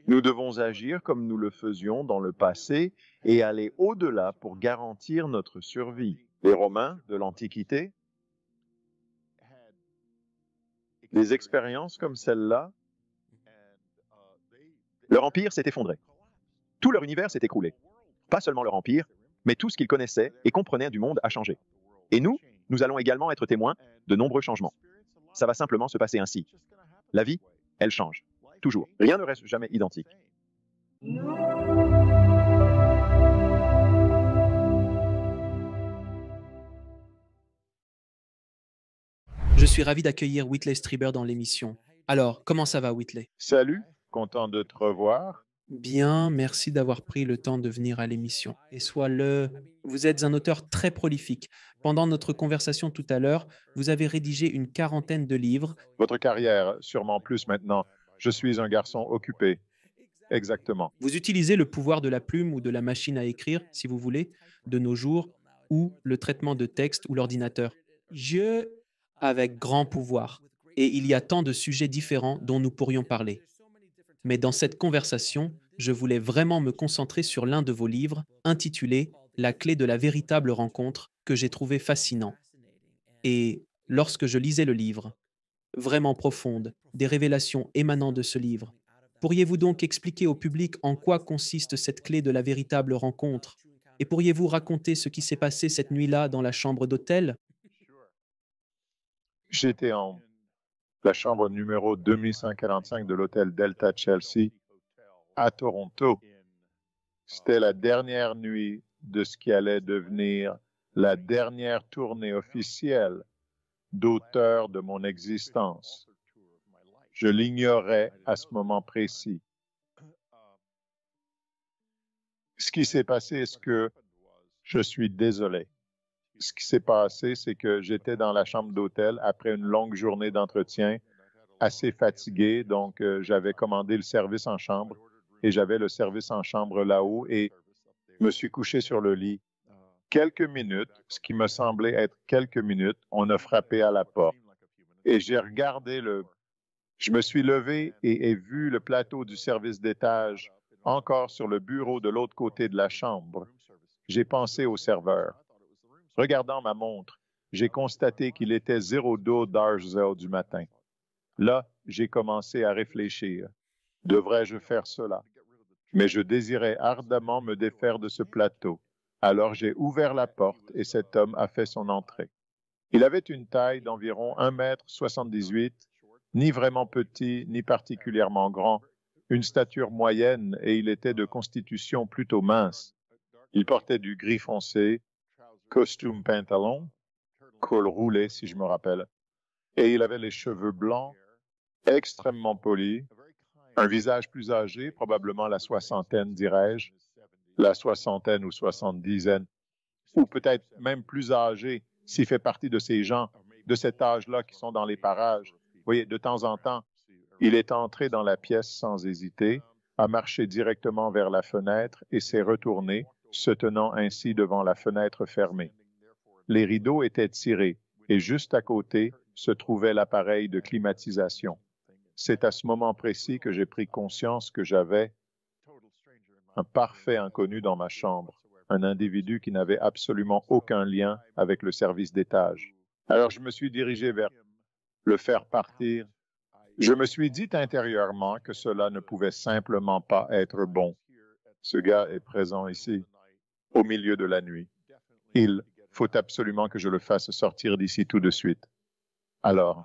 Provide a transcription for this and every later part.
Nous devons agir comme nous le faisions dans le passé et aller au-delà pour garantir notre survie. Les Romains de l'Antiquité, des expériences comme celle-là, leur empire s'est effondré. Tout leur univers s'est écroulé. Pas seulement leur empire, mais tout ce qu'ils connaissaient et comprenaient du monde a changé. Et nous allons également être témoins de nombreux changements. Ça va simplement se passer ainsi. La vie, elle change. Toujours. Rien ne reste jamais identique. Je suis ravi d'accueillir Whitley Strieber dans l'émission. Alors, comment ça va, Whitley? Salut, content de te revoir. Bien, merci d'avoir pris le temps de venir à l'émission. Et soit le... Vous êtes un auteur très prolifique. Pendant notre conversation tout à l'heure, vous avez rédigé une quarantaine de livres. Votre carrière, sûrement plus maintenant. Je suis un garçon occupé. Exactement. Vous utilisez le pouvoir de la plume ou de la machine à écrire, si vous voulez, de nos jours, ou le traitement de texte ou l'ordinateur. Je avec grand pouvoir. Et il y a tant de sujets différents dont nous pourrions parler. Mais dans cette conversation, je voulais vraiment me concentrer sur l'un de vos livres, intitulé La clé de la véritable rencontre, que j'ai trouvé fascinant. Et lorsque je lisais le livre, vraiment profonde, des révélations émanant de ce livre, pourriez-vous donc expliquer au public en quoi consiste cette clé de la véritable rencontre? Et pourriez-vous raconter ce qui s'est passé cette nuit-là dans la chambre d'hôtel? J'étais en la chambre numéro 2145 de l'hôtel Delta Chelsea à Toronto. C'était la dernière nuit de ce qui allait devenir la dernière tournée officielle d'auteur de mon existence. Je l'ignorais à ce moment précis. Ce qui s'est passé, est-ce que je suis désolé? Ce qui s'est passé, c'est que j'étais dans la chambre d'hôtel après une longue journée d'entretien, assez fatigué, donc j'avais commandé le service en chambre et j'avais le service en chambre là-haut et me suis couché sur le lit. Quelques minutes, ce qui me semblait être quelques minutes, on a frappé à la porte. Et j'ai regardé Je me suis levé et ai vu le plateau du service d'étage encore sur le bureau de l'autre côté de la chambre. J'ai pensé au serveur. Regardant ma montre, j'ai constaté qu'il était 02:00 du matin. Là, j'ai commencé à réfléchir. Devrais-je faire cela? Mais je désirais ardemment me défaire de ce plateau. Alors j'ai ouvert la porte et cet homme a fait son entrée. Il avait une taille d'environ 1,78 m, ni vraiment petit, ni particulièrement grand, une stature moyenne et il était de constitution plutôt mince. Il portait du gris foncé, costume pantalon, col roulé si je me rappelle, et il avait les cheveux blancs, extrêmement polis, un visage plus âgé, probablement la soixantaine, dirais-je, la soixantaine ou soixante-dizaine, ou peut-être même plus âgé s'il fait partie de ces gens de cet âge-là qui sont dans les parages. Vous voyez, de temps en temps, il est entré dans la pièce sans hésiter, a marché directement vers la fenêtre et s'est retourné, se tenant ainsi devant la fenêtre fermée. Les rideaux étaient tirés et juste à côté se trouvait l'appareil de climatisation. C'est à ce moment précis que j'ai pris conscience que j'avais un parfait inconnu dans ma chambre, un individu qui n'avait absolument aucun lien avec le service d'étage. Alors je me suis dirigé vers le faire partir. Je me suis dit intérieurement que cela ne pouvait simplement pas être bon. Ce gars est présent ici, au milieu de la nuit. Il faut absolument que je le fasse sortir d'ici tout de suite. Alors,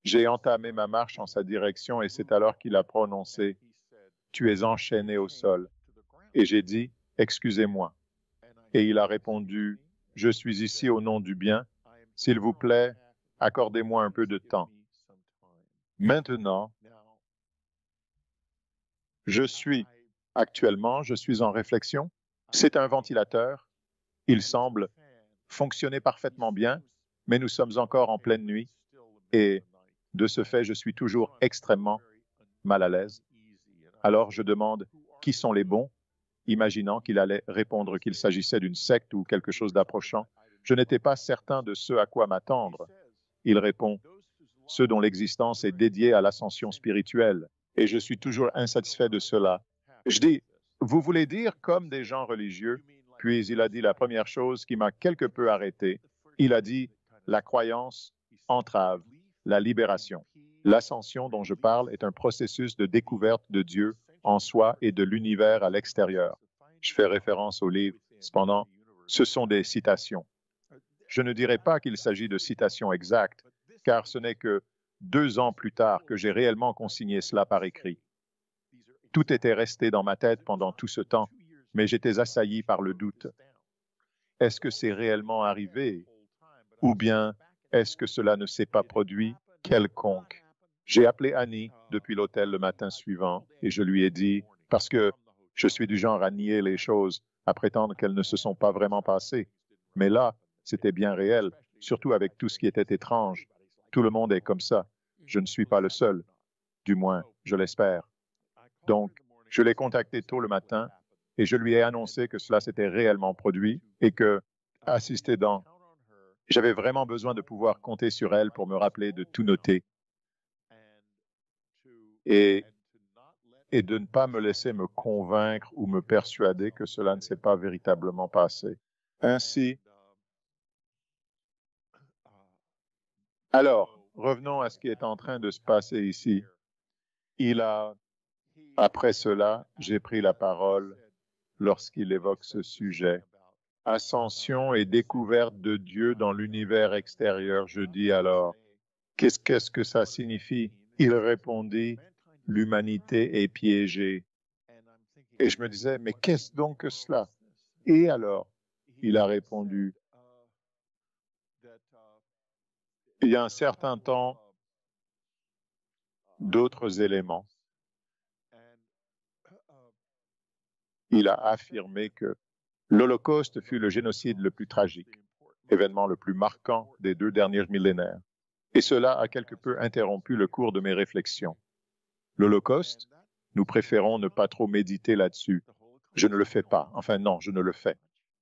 j'ai entamé ma marche en sa direction et c'est alors qu'il a prononcé « Tu es enchaîné au sol ». Et j'ai dit « Excusez-moi ». Et il a répondu « Je suis ici au nom du bien. S'il vous plaît, accordez-moi un peu de temps. Maintenant, je suis en réflexion. C'est un ventilateur. Il semble fonctionner parfaitement bien, mais nous sommes encore en pleine nuit et de ce fait, je suis toujours extrêmement mal à l'aise. Alors je demande qui sont les bons, imaginant qu'il allait répondre qu'il s'agissait d'une secte ou quelque chose d'approchant. Je n'étais pas certain de ce à quoi m'attendre. Il répond ceux dont l'existence est dédiée à l'ascension spirituelle. Et je suis toujours insatisfait de cela. Je dis, vous voulez dire comme des gens religieux? Puis il a dit la première chose qui m'a quelque peu arrêté. Il a dit, la croyance entrave la libération. L'ascension dont je parle est un processus de découverte de Dieu en soi et de l'univers à l'extérieur. Je fais référence au livre. Cependant, ce sont des citations. Je ne dirais pas qu'il s'agit de citations exactes, car ce n'est que 2 ans plus tard que j'ai réellement consigné cela par écrit. Tout était resté dans ma tête pendant tout ce temps, mais j'étais assailli par le doute. Est-ce que c'est réellement arrivé? Ou bien est-ce que cela ne s'est pas produit quelconque? J'ai appelé Annie depuis l'hôtel le matin suivant et je lui ai dit, parce que je suis du genre à nier les choses, à prétendre qu'elles ne se sont pas vraiment passées. Mais là, c'était bien réel, surtout avec tout ce qui était étrange. Tout le monde est comme ça. Je ne suis pas le seul. Du moins, je l'espère. Donc, je l'ai contacté tôt le matin et je lui ai annoncé que cela s'était réellement produit et que, assisté dans, j'avais vraiment besoin de pouvoir compter sur elle pour me rappeler de tout noter et, et de ne pas me laisser me convaincre ou me persuader que cela ne s'est pas véritablement passé. Ainsi, alors, revenons à ce qui est en train de se passer ici. Après cela, j'ai pris la parole lorsqu'il évoque ce sujet. Ascension et découverte de Dieu dans l'univers extérieur, je dis alors, qu'est-ce que ça signifie? Il répondit, l'humanité est piégée. Et je me disais, mais qu'est-ce donc que cela? Et alors, il a répondu, il y a un certain temps, d'autres éléments. Il a affirmé que l'Holocauste fut le génocide le plus tragique, événement le plus marquant des 2 derniers millénaires. Et cela a quelque peu interrompu le cours de mes réflexions. L'Holocauste, nous préférons ne pas trop méditer là-dessus. Je ne le fais pas. Enfin, non, je ne le fais.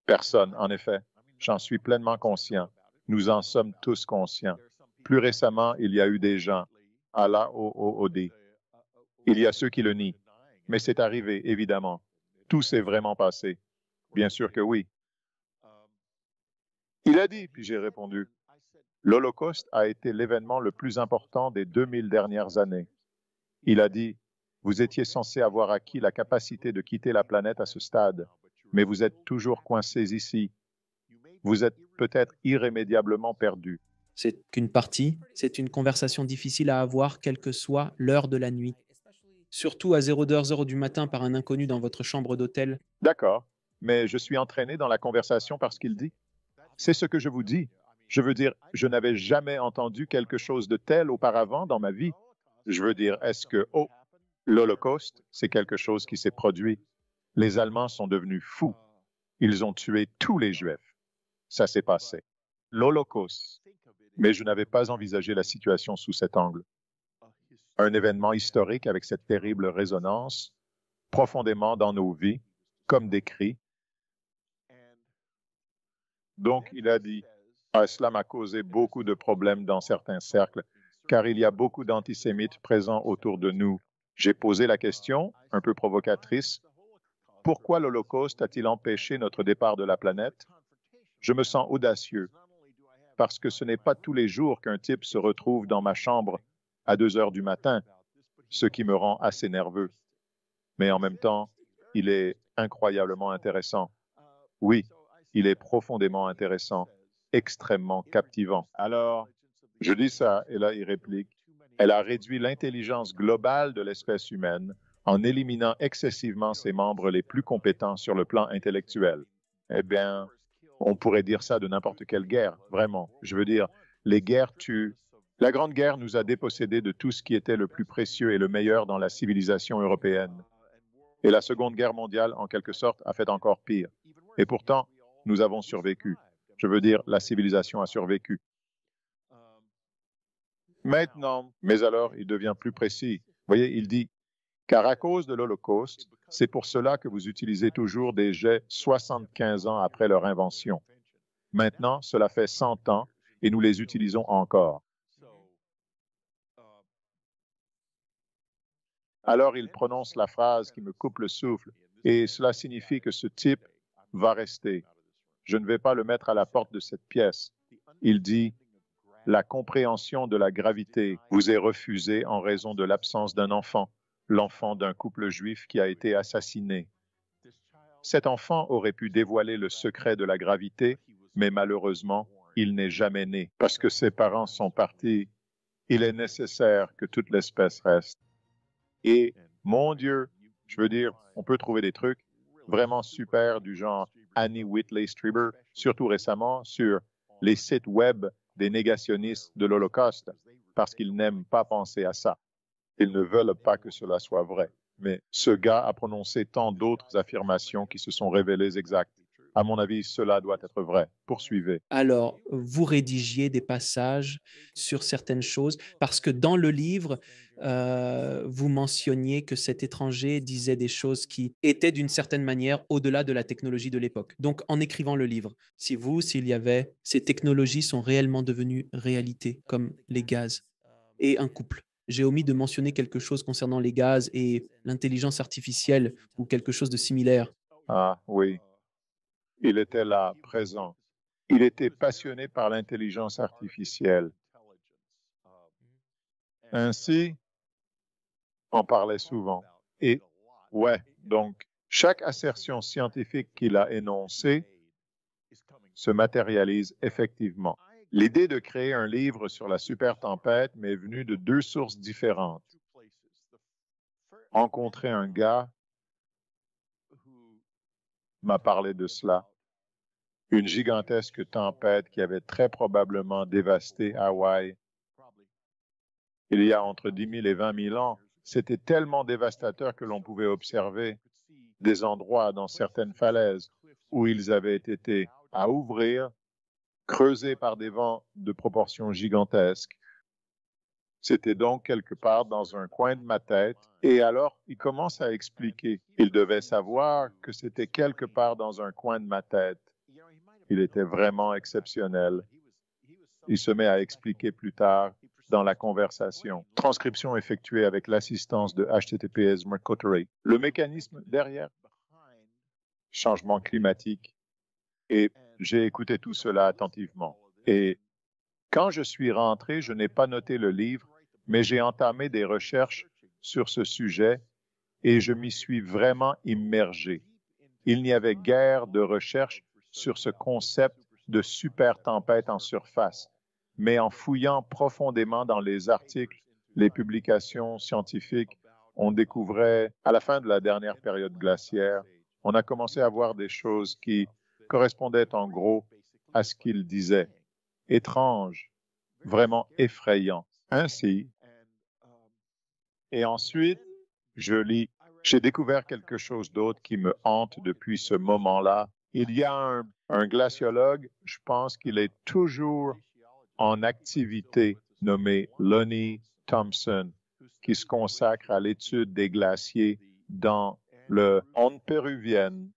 Personne, en effet. J'en suis pleinement conscient. Nous en sommes tous conscients. Plus récemment, il y a eu des gens, à la OOD. Il y a ceux qui le nient. Mais c'est arrivé, évidemment. Tout s'est vraiment passé. Bien sûr que oui. Il a dit, puis j'ai répondu, l'Holocauste a été l'événement le plus important des 2000 dernières années. Il a dit, vous étiez censé avoir acquis la capacité de quitter la planète à ce stade, mais vous êtes toujours coincés ici. Vous êtes peut-être irrémédiablement perdus. C'est qu'une partie, c'est une conversation difficile à avoir, quelle que soit l'heure de la nuit. Surtout à 0h00 du matin par un inconnu dans votre chambre d'hôtel. D'accord, mais je suis entraîné dans la conversation par ce qu'il dit. C'est ce que je vous dis. Je veux dire, je n'avais jamais entendu quelque chose de tel auparavant dans ma vie. Je veux dire, est-ce que, l'Holocauste, c'est quelque chose qui s'est produit. Les Allemands sont devenus fous. Ils ont tué tous les Juifs. Ça s'est passé. L'Holocauste. Mais je n'avais pas envisagé la situation sous cet angle. Un événement historique avec cette terrible résonance, profondément dans nos vies, comme décrit. Donc, il a dit, cela m'a causé beaucoup de problèmes dans certains cercles, car il y a beaucoup d'antisémites présents autour de nous. J'ai posé la question, un peu provocatrice, pourquoi l'Holocauste a-t-il empêché notre départ de la planète? Je me sens audacieux, parce que ce n'est pas tous les jours qu'un type se retrouve dans ma chambre à 2 heures du matin, ce qui me rend assez nerveux. Mais en même temps, il est incroyablement intéressant. Oui, il est profondément intéressant, extrêmement captivant. Alors, je dis ça, et là, il réplique, elle a réduit l'intelligence globale de l'espèce humaine en éliminant excessivement ses membres les plus compétents sur le plan intellectuel. Eh bien, on pourrait dire ça de n'importe quelle guerre, vraiment. Je veux dire, les guerres tuent. La Grande Guerre nous a dépossédés de tout ce qui était le plus précieux et le meilleur dans la civilisation européenne. Et la Seconde Guerre mondiale, en quelque sorte, a fait encore pire. Et pourtant, nous avons survécu. Je veux dire, la civilisation a survécu. Maintenant, mais alors, il devient plus précis. Vous voyez, il dit, car à cause de l'Holocauste, c'est pour cela que vous utilisez toujours des jets 75 ans après leur invention. Maintenant, cela fait 100 ans et nous les utilisons encore. Alors il prononce la phrase qui me coupe le souffle, et cela signifie que ce type va rester. Je ne vais pas le mettre à la porte de cette pièce. Il dit, la compréhension de la gravité vous est refusée en raison de l'absence d'un enfant, l'enfant d'un couple juif qui a été assassiné. Cet enfant aurait pu dévoiler le secret de la gravité, mais malheureusement, il n'est jamais né. Parce que ses parents sont partis, il est nécessaire que toute l'espèce reste. Et, mon Dieu, je veux dire, on peut trouver des trucs vraiment super du genre Annie Whitley Strieber, surtout récemment sur les sites web des négationnistes de l'Holocauste, parce qu'ils n'aiment pas penser à ça. Ils ne veulent pas que cela soit vrai. Mais ce gars a prononcé tant d'autres affirmations qui se sont révélées exactes. À mon avis, cela doit être vrai. Poursuivez. Alors, vous rédigiez des passages sur certaines choses parce que dans le livre, vous mentionniez que cet étranger disait des choses qui étaient d'une certaine manière au-delà de la technologie de l'époque. Donc, en écrivant le livre, s'il y avait, ces technologies sont réellement devenues réalité, comme les gaz et un couple. J'ai omis de mentionner quelque chose concernant les gaz et l'intelligence artificielle ou quelque chose de similaire. Ah oui, il était là, présent. Il était passionné par l'intelligence artificielle. Ainsi, on parlait souvent. Et, ouais, donc, chaque assertion scientifique qu'il a énoncée se matérialise effectivement. L'idée de créer un livre sur la supertempête m'est venue de deux sources différentes. Rencontrer un gars m'a parlé de cela. Une gigantesque tempête qui avait très probablement dévasté Hawaï il y a entre 10 000 et 20 000 ans. C'était tellement dévastateur que l'on pouvait observer des endroits dans certaines falaises où ils avaient été à ouvrir, creusés par des vents de proportions gigantesques. C'était donc quelque part dans un coin de ma tête. Et alors, il commence à expliquer. Il devait savoir que c'était quelque part dans un coin de ma tête. Il était vraiment exceptionnel. Il se met à expliquer plus tard dans la conversation. Transcription effectuée avec l'assistance de HTTPS Mercury. Le mécanisme derrière changement climatique. Et j'ai écouté tout cela attentivement. Et quand je suis rentré, je n'ai pas noté le livre, mais j'ai entamé des recherches sur ce sujet et je m'y suis vraiment immergé. Il n'y avait guère de recherche sur ce concept de super tempête en surface, mais en fouillant profondément dans les articles, les publications scientifiques, on découvrait, à la fin de la dernière période glaciaire, on a commencé à voir des choses qui correspondaient en gros à ce qu'il disait. Étrange, vraiment effrayant. Ainsi, et ensuite, je lis, j'ai découvert quelque chose d'autre qui me hante depuis ce moment-là. Il y a un glaciologue, je pense qu'il est toujours en activité, nommé Lonnie Thompson, qui se consacre à l'étude des glaciers dans le Onde péruvienne.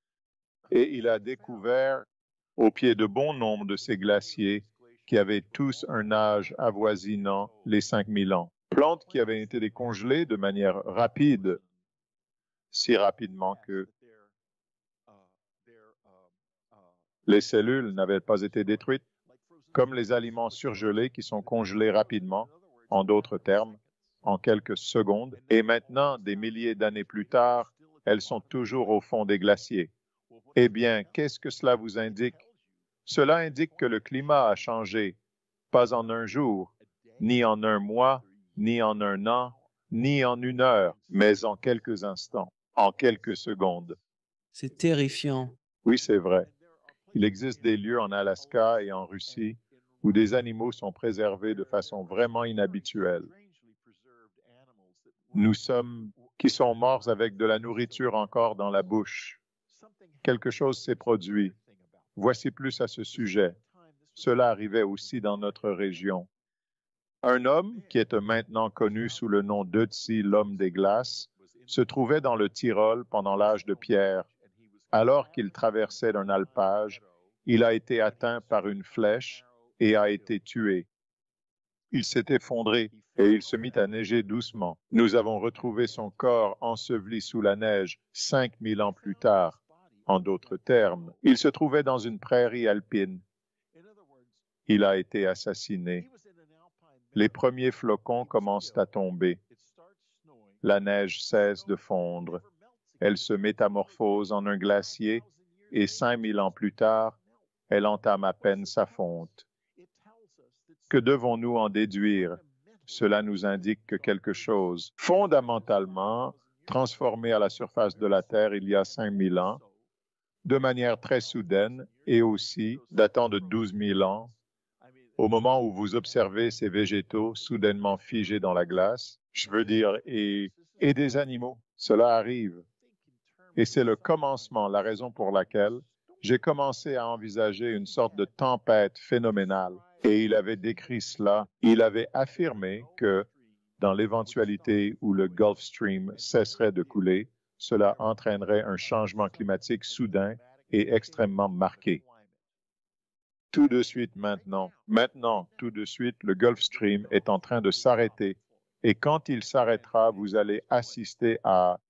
Et il a découvert au pied de bon nombre de ces glaciers qui avaient tous un âge avoisinant les 5000 ans. Plantes qui avaient été décongelées de manière rapide, si rapidement que les cellules n'avaient pas été détruites, comme les aliments surgelés qui sont congelés rapidement, en d'autres termes, en quelques secondes, et maintenant, des milliers d'années plus tard, elles sont toujours au fond des glaciers. Eh bien, qu'est-ce que cela vous indique? Cela indique que le climat a changé, pas en un jour, ni en un mois, ni en un an, ni en une heure, mais en quelques instants, en quelques secondes. C'est terrifiant. Oui, c'est vrai. Il existe des lieux en Alaska et en Russie où des animaux sont préservés de façon vraiment inhabituelle. Qui sont morts avec de la nourriture encore dans la bouche. Quelque chose s'est produit. Voici plus à ce sujet. Cela arrivait aussi dans notre région. Un homme, qui est maintenant connu sous le nom d'Ötzi, l'homme des glaces, se trouvait dans le Tyrol pendant l'âge de pierre. Alors qu'il traversait un alpage, il a été atteint par une flèche et a été tué. Il s'est effondré et il se mit à neiger doucement. Nous avons retrouvé son corps enseveli sous la neige 5000 ans plus tard. En d'autres termes, il se trouvait dans une prairie alpine. Il a été assassiné. Les premiers flocons commencent à tomber. La neige cesse de fondre. Elle se métamorphose en un glacier et 5000 ans plus tard, elle entame à peine sa fonte. Que devons-nous en déduire? Cela nous indique que quelque chose, fondamentalement, transformé à la surface de la Terre il y a 5000 ans, de manière très soudaine et aussi datant de 12 000 ans, au moment où vous observez ces végétaux soudainement figés dans la glace, je veux dire, et des animaux, cela arrive. Et c'est le commencement, la raison pour laquelle j'ai commencé à envisager une sorte de tempête phénoménale. Et il avait décrit cela. Il avait affirmé que, dans l'éventualité où le Gulf Stream cesserait de couler, cela entraînerait un changement climatique soudain et extrêmement marqué. Tout de suite maintenant, tout de suite, le Gulf Stream est en train de s'arrêter. Et quand il s'arrêtera, vous allez assister à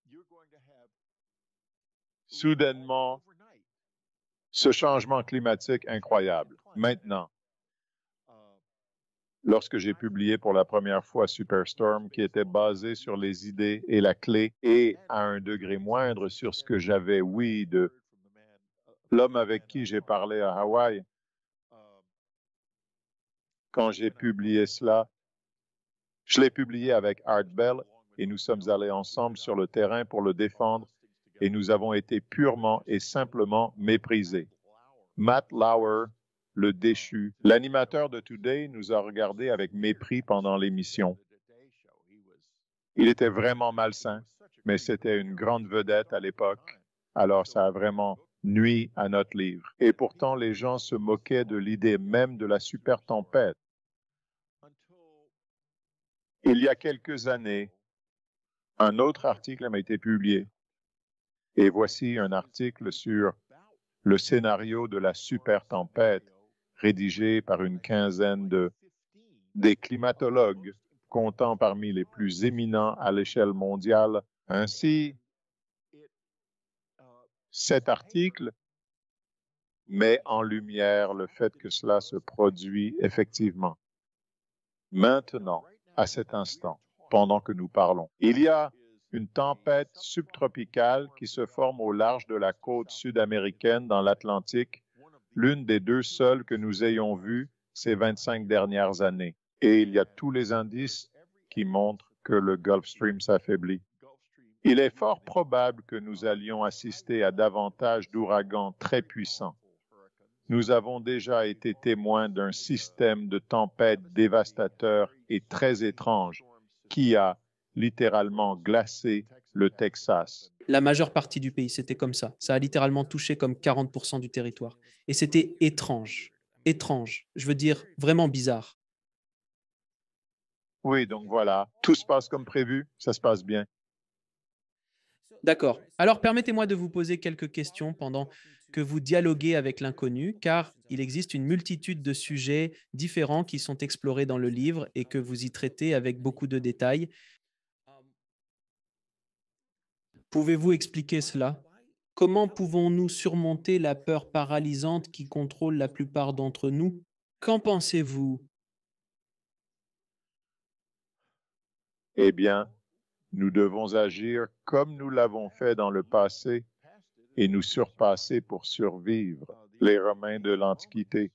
soudainement ce changement climatique incroyable. Maintenant, lorsque j'ai publié pour la première fois Superstorm, qui était basé sur les idées et la clé, et à un degré moindre sur ce que j'avais, oui, de l'homme avec qui j'ai parlé à Hawaï, quand j'ai publié cela, je l'ai publié avec Art Bell et nous sommes allés ensemble sur le terrain pour le défendre et nous avons été purement et simplement méprisés. Matt Lauer, le déchu, l'animateur de Today, nous a regardés avec mépris pendant l'émission. Il était vraiment malsain, mais c'était une grande vedette à l'époque, alors ça a vraiment nui à notre livre. Et pourtant, les gens se moquaient de l'idée même de la super tempête. Il y a quelques années, un autre article m'a été publié. Et voici un article sur le scénario de la super tempête, rédigé par une quinzaine des climatologues, comptant parmi les plus éminents à l'échelle mondiale. Ainsi, cet article met en lumière le fait que cela se produit effectivement. Maintenant, à cet instant, pendant que nous parlons, il y a une tempête subtropicale qui se forme au large de la côte sud-américaine dans l'Atlantique, l'une des deux seules que nous ayons vues ces 25 dernières années. Et il y a tous les indices qui montrent que le Gulf Stream s'affaiblit. Il est fort probable que nous allions assister à davantage d'ouragans très puissants. Nous avons déjà été témoins d'un système de tempêtes dévastateur et très étrange qui a littéralement glacé le Texas. La majeure partie du pays, c'était comme ça. Ça a littéralement touché comme 40% du territoire. Et c'était étrange. Étrange. Je veux dire, vraiment bizarre. Oui, donc voilà, tout se passe comme prévu, ça se passe bien. D'accord. Alors permettez-moi de vous poser quelques questions pendant que vous dialoguez avec l'inconnu, car il existe une multitude de sujets différents qui sont explorés dans le livre et que vous y traitez avec beaucoup de détails. Pouvez-vous expliquer cela? Comment pouvons-nous surmonter la peur paralysante qui contrôle la plupart d'entre nous? Qu'en pensez-vous? Eh bien, nous devons agir comme nous l'avons fait dans le passé et nous surpasser pour survivre. Les Romains de l'Antiquité.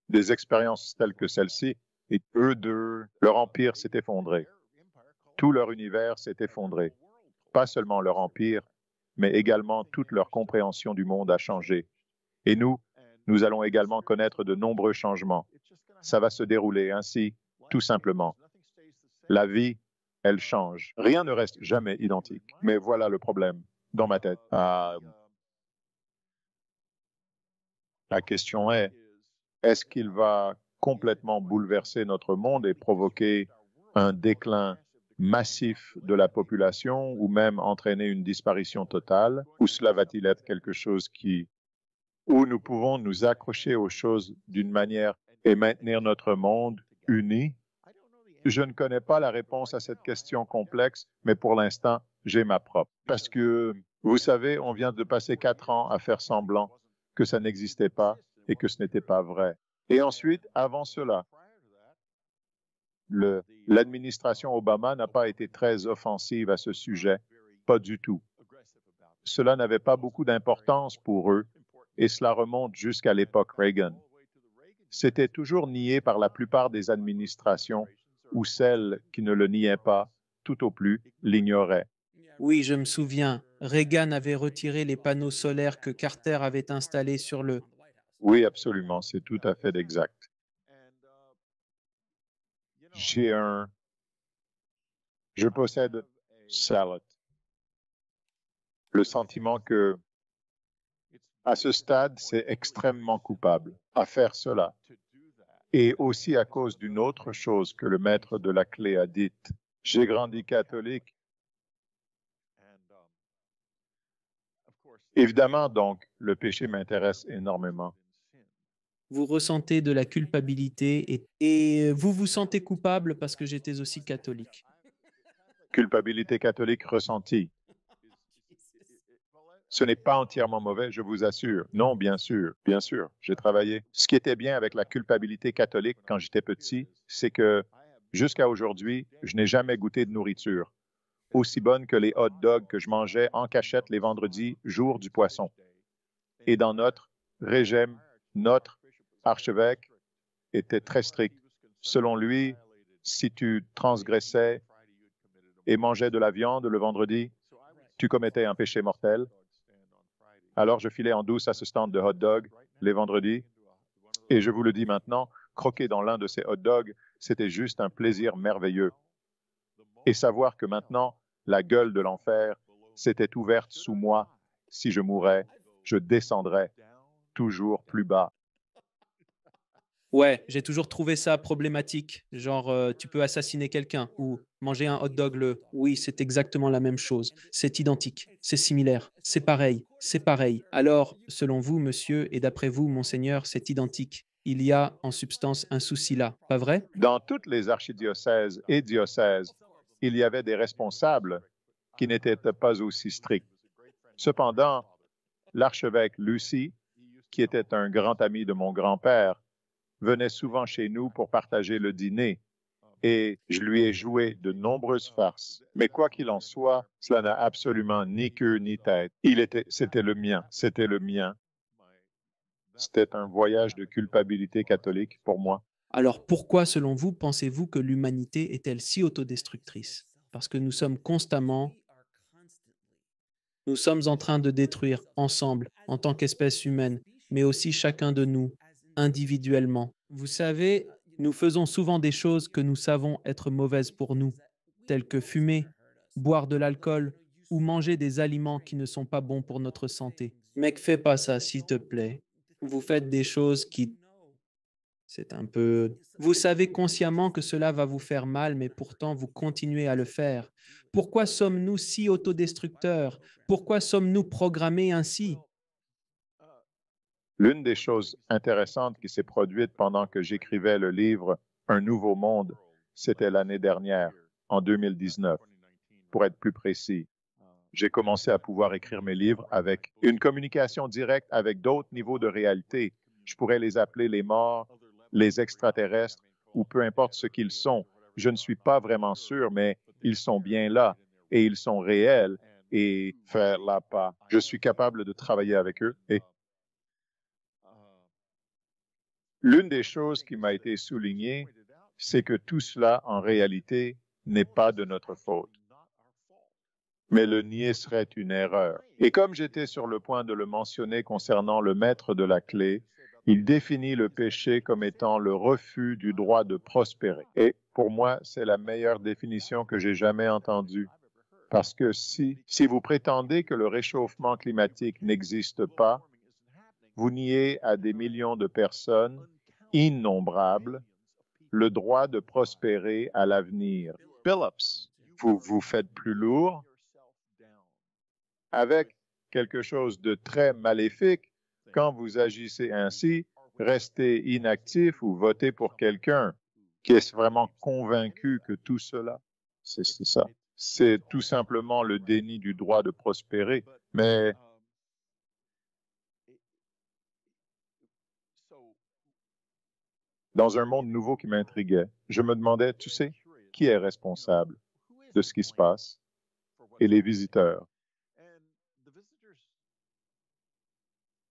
Des expériences telles que celle-ci, et eux deux, leur empire s'est effondré. Tout leur univers s'est effondré. Pas seulement leur empire, mais également toute leur compréhension du monde a changé. Et nous allons également connaître de nombreux changements. Ça va se dérouler ainsi, tout simplement. La vie, elle change. Rien ne reste jamais identique. Mais voilà le problème dans ma tête. La question est-ce qu'il va complètement bouleverser notre monde et provoquer un déclin massif de la population ou même entraîner une disparition totale? Ou cela va-t-il être quelque chose où nous pouvons nous accrocher aux choses d'une manière et maintenir notre monde uni? Je ne connais pas la réponse à cette question complexe, mais pour l'instant, j'ai ma propre. Parce que, vous savez, on vient de passer 4 ans à faire semblant que ça n'existait pas et que ce n'était pas vrai. Et ensuite, avant cela, l'administration Obama n'a pas été très offensive à ce sujet, pas du tout. Cela n'avait pas beaucoup d'importance pour eux, et cela remonte jusqu'à l'époque Reagan. C'était toujours nié par la plupart des administrations, ou celles qui ne le niaient pas, tout au plus l'ignoraient. Oui, je me souviens. Reagan avait retiré les panneaux solaires que Carter avait installés sur le... Oui, absolument, c'est tout à fait exact. J'ai un... Je possède Salad. Le sentiment que, à ce stade, c'est extrêmement coupable à faire cela. Et aussi à cause d'une autre chose que le maître de la clé a dite. J'ai grandi catholique. Évidemment, donc, le péché m'intéresse énormément. Vous ressentez de la culpabilité et vous vous sentez coupable parce que j'étais aussi catholique. Culpabilité catholique ressentie. Ce n'est pas entièrement mauvais, je vous assure. Non, bien sûr, j'ai travaillé. Ce qui était bien avec la culpabilité catholique quand j'étais petit, c'est que jusqu'à aujourd'hui, je n'ai jamais goûté de nourriture aussi bonne que les hot dogs que je mangeais en cachette les vendredis, jour du poisson. Et dans notre régime, notre archevêque était très strict. Selon lui, si tu transgressais et mangeais de la viande le vendredi, tu commettais un péché mortel. Alors je filais en douce à ce stand de hot dog les vendredis. Et je vous le dis maintenant, croquer dans l'un de ces hot dogs, c'était juste un plaisir merveilleux. Et savoir que maintenant, la gueule de l'enfer s'était ouverte sous moi. Si je mourais, je descendrais toujours plus bas. Ouais, j'ai toujours trouvé ça problématique. Genre, tu peux assassiner quelqu'un ou manger un hot dog le... Oui, c'est exactement la même chose. C'est identique, c'est similaire, c'est pareil, c'est pareil. Alors, selon vous, monsieur, et d'après vous, monseigneur, c'est identique. Il y a en substance un souci là, pas vrai? Dans toutes les archidiocèses et diocèses, il y avait des responsables qui n'étaient pas aussi stricts. Cependant, l'archevêque Lucie, qui était un grand ami de mon grand-père, venait souvent chez nous pour partager le dîner et je lui ai joué de nombreuses farces. Mais quoi qu'il en soit, cela n'a absolument ni queue ni tête. C'était le mien, c'était le mien. C'était un voyage de culpabilité catholique pour moi. Alors pourquoi, selon vous, pensez-vous que l'humanité est-elle si autodestructrice? Parce que nous sommes en train de détruire ensemble, en tant qu'espèce humaine, mais aussi chacun de nous, individuellement. Vous savez, nous faisons souvent des choses que nous savons être mauvaises pour nous, telles que fumer, boire de l'alcool ou manger des aliments qui ne sont pas bons pour notre santé. Mec, fais pas ça, s'il te plaît. Vous faites des choses qui c'est un peu... Vous savez consciemment que cela va vous faire mal, mais pourtant vous continuez à le faire. Pourquoi sommes-nous si autodestructeurs? Pourquoi sommes-nous programmés ainsi? L'une des choses intéressantes qui s'est produite pendant que j'écrivais le livre Un nouveau monde, c'était l'année dernière, en 2019, pour être plus précis. J'ai commencé à pouvoir écrire mes livres avec une communication directe avec d'autres niveaux de réalité. Je pourrais les appeler les morts, les extraterrestres, ou peu importe ce qu'ils sont. Je ne suis pas vraiment sûr, mais ils sont bien là et ils sont réels et faire la part. Je suis capable de travailler avec eux et l'une des choses qui m'a été soulignée, c'est que tout cela, en réalité, n'est pas de notre faute. Mais le nier serait une erreur. Et comme j'étais sur le point de le mentionner concernant le maître de la clé, il définit le péché comme étant le refus du droit de prospérer. Et pour moi, c'est la meilleure définition que j'ai jamais entendue. Parce que si vous prétendez que le réchauffement climatique n'existe pas, vous niez à des millions de personnes innombrables le droit de prospérer à l'avenir. Phillips, vous vous faites plus lourd avec quelque chose de très maléfique quand vous agissez ainsi rester inactif ou voter pour quelqu'un qui est vraiment convaincu que tout cela, c'est ça. C'est tout simplement le déni du droit de prospérer. Mais dans un monde nouveau qui m'intriguait, je me demandais, tu sais, qui est responsable de ce qui se passe? Et les visiteurs.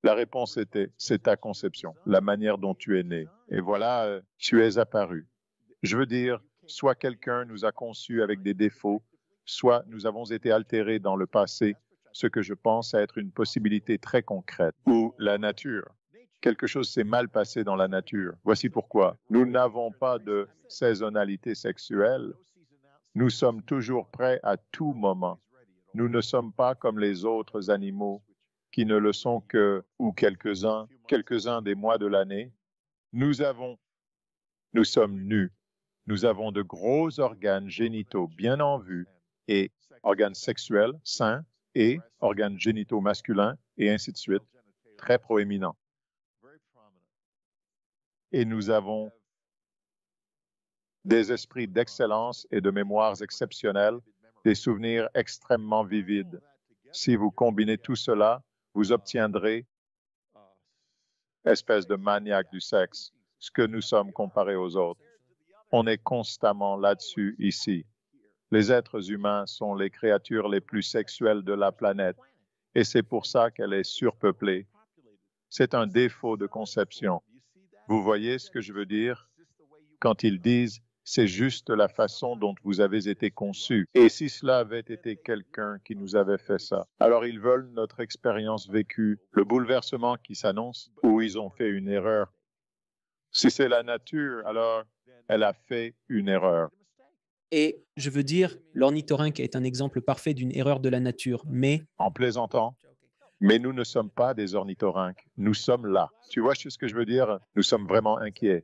La réponse était, c'est ta conception, la manière dont tu es né. Et voilà, tu es apparu. Je veux dire, soit quelqu'un nous a conçus avec des défauts, soit nous avons été altérés dans le passé, ce que je pense être une possibilité très concrète. Ou la nature. Quelque chose s'est mal passé dans la nature. Voici pourquoi. Nous n'avons pas de saisonnalité sexuelle. Nous sommes toujours prêts à tout moment. Nous ne sommes pas comme les autres animaux qui ne le sont que, ou quelques-uns des mois de l'année. Nous sommes nus. Nous avons de gros organes génitaux bien en vue et organes sexuels sains et organes génitaux masculins et ainsi de suite, très proéminents. Et nous avons des esprits d'excellence et de mémoires exceptionnelles, des souvenirs extrêmement vivides. Si vous combinez tout cela, vous obtiendrez, espèce de maniaque du sexe, ce que nous sommes comparés aux autres. On est constamment là-dessus ici. Les êtres humains sont les créatures les plus sexuelles de la planète et c'est pour ça qu'elle est surpeuplée. C'est un défaut de conception. Vous voyez ce que je veux dire? Quand ils disent c'est juste la façon dont vous avez été conçus. Et si cela avait été quelqu'un qui nous avait fait ça, alors ils veulent notre expérience vécue, le bouleversement qui s'annonce, ou ils ont fait une erreur. Si c'est la nature, alors elle a fait une erreur. Et je veux dire, l'ornithorynque est un exemple parfait d'une erreur de la nature, mais En plaisantant, mais nous ne sommes pas des ornithorynques. Nous sommes là. Tu vois ce que je veux dire? Nous sommes vraiment inquiets.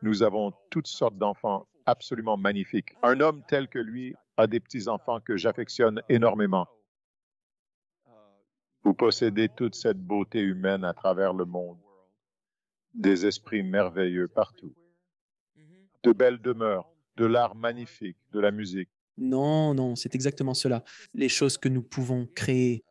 Nous avons toutes sortes d'enfants absolument magnifiques. Un homme tel que lui a des petits-enfants que j'affectionne énormément. Vous possédez toute cette beauté humaine à travers le monde, des esprits merveilleux partout, de belles demeures, de l'art magnifique, de la musique. non, non, c'est exactement cela. Les choses que nous pouvons créer.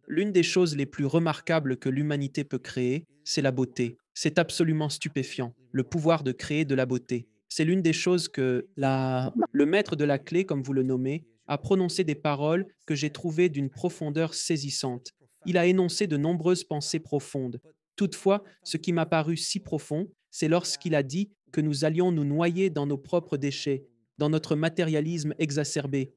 L'une des choses les plus remarquables que l'humanité peut créer, c'est la beauté. C'est absolument stupéfiant, le pouvoir de créer de la beauté. C'est l'une des choses que le maître de la clé, comme vous le nommez, a prononcé des paroles que j'ai trouvées d'une profondeur saisissante. Il a énoncé de nombreuses pensées profondes. Toutefois, ce qui m'a paru si profond, c'est lorsqu'il a dit que nous allions nous noyer dans nos propres déchets, dans notre matérialisme exacerbé.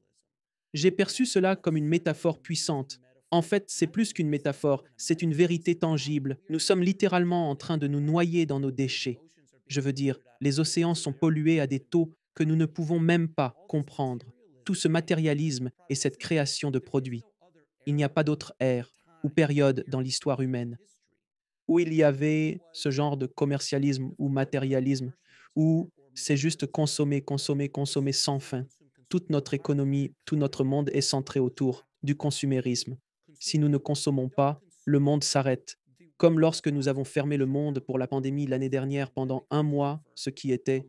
J'ai perçu cela comme une métaphore puissante. En fait, c'est plus qu'une métaphore, c'est une vérité tangible. Nous sommes littéralement en train de nous noyer dans nos déchets. Je veux dire, les océans sont pollués à des taux que nous ne pouvons même pas comprendre. Tout ce matérialisme et cette création de produits. Il n'y a pas d'autre ère ou période dans l'histoire humaine où il y avait ce genre de commercialisme ou matérialisme, où c'est juste consommer, consommer, consommer sans fin. Toute notre économie, tout notre monde est centré autour du consumérisme. Si nous ne consommons pas, le monde s'arrête. Comme lorsque nous avons fermé le monde pour la pandémie l'année dernière pendant un mois, ce qui était,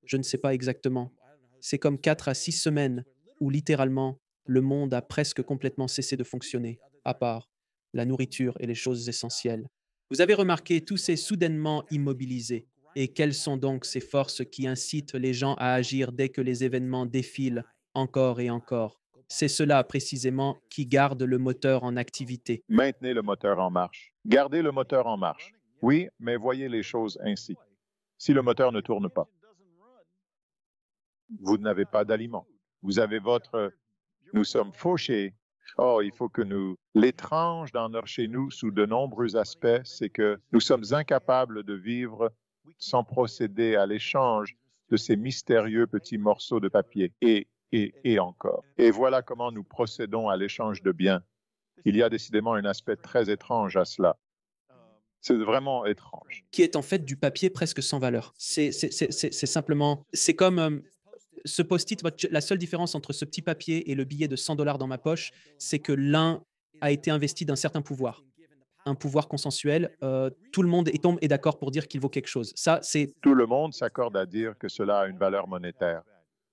je ne sais pas exactement. C'est comme 4 à 6 semaines où littéralement le monde a presque complètement cessé de fonctionner, à part la nourriture et les choses essentielles. Vous avez remarqué, tout s'est soudainement immobilisé. Et quelles sont donc ces forces qui incitent les gens à agir dès que les événements défilent encore et encore? C'est cela précisément qui garde le moteur en activité. Maintenez le moteur en marche. Gardez le moteur en marche. Oui, mais voyez les choses ainsi. Si le moteur ne tourne pas, vous n'avez pas d'aliment. Vous avez Nous sommes fauchés. Oh, il faut que nous... L'étrange chez nous, sous de nombreux aspects, c'est que nous sommes incapables de vivre sans procéder à l'échange de ces mystérieux petits morceaux de papier. Et encore. Et voilà comment nous procédons à l'échange de biens. Il y a décidément un aspect très étrange à cela. C'est vraiment étrange. Qui est en fait du papier presque sans valeur. C'est simplement, c'est comme ce post-it. La seule différence entre ce petit papier et le billet de 100 $ dans ma poche, c'est que l'un a été investi d'un certain pouvoir. un pouvoir consensuel, tout le monde est d'accord pour dire qu'il vaut quelque chose. Ça, c'est Tout le monde s'accorde à dire que cela a une valeur monétaire.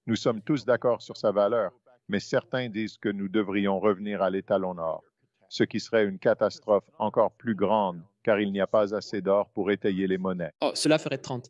Nous sommes tous d'accord sur sa valeur, mais certains disent que nous devrions revenir à l'étalon or, ce qui serait une catastrophe encore plus grande, car il n'y a pas assez d'or pour étayer les monnaies. oh, cela ferait 30.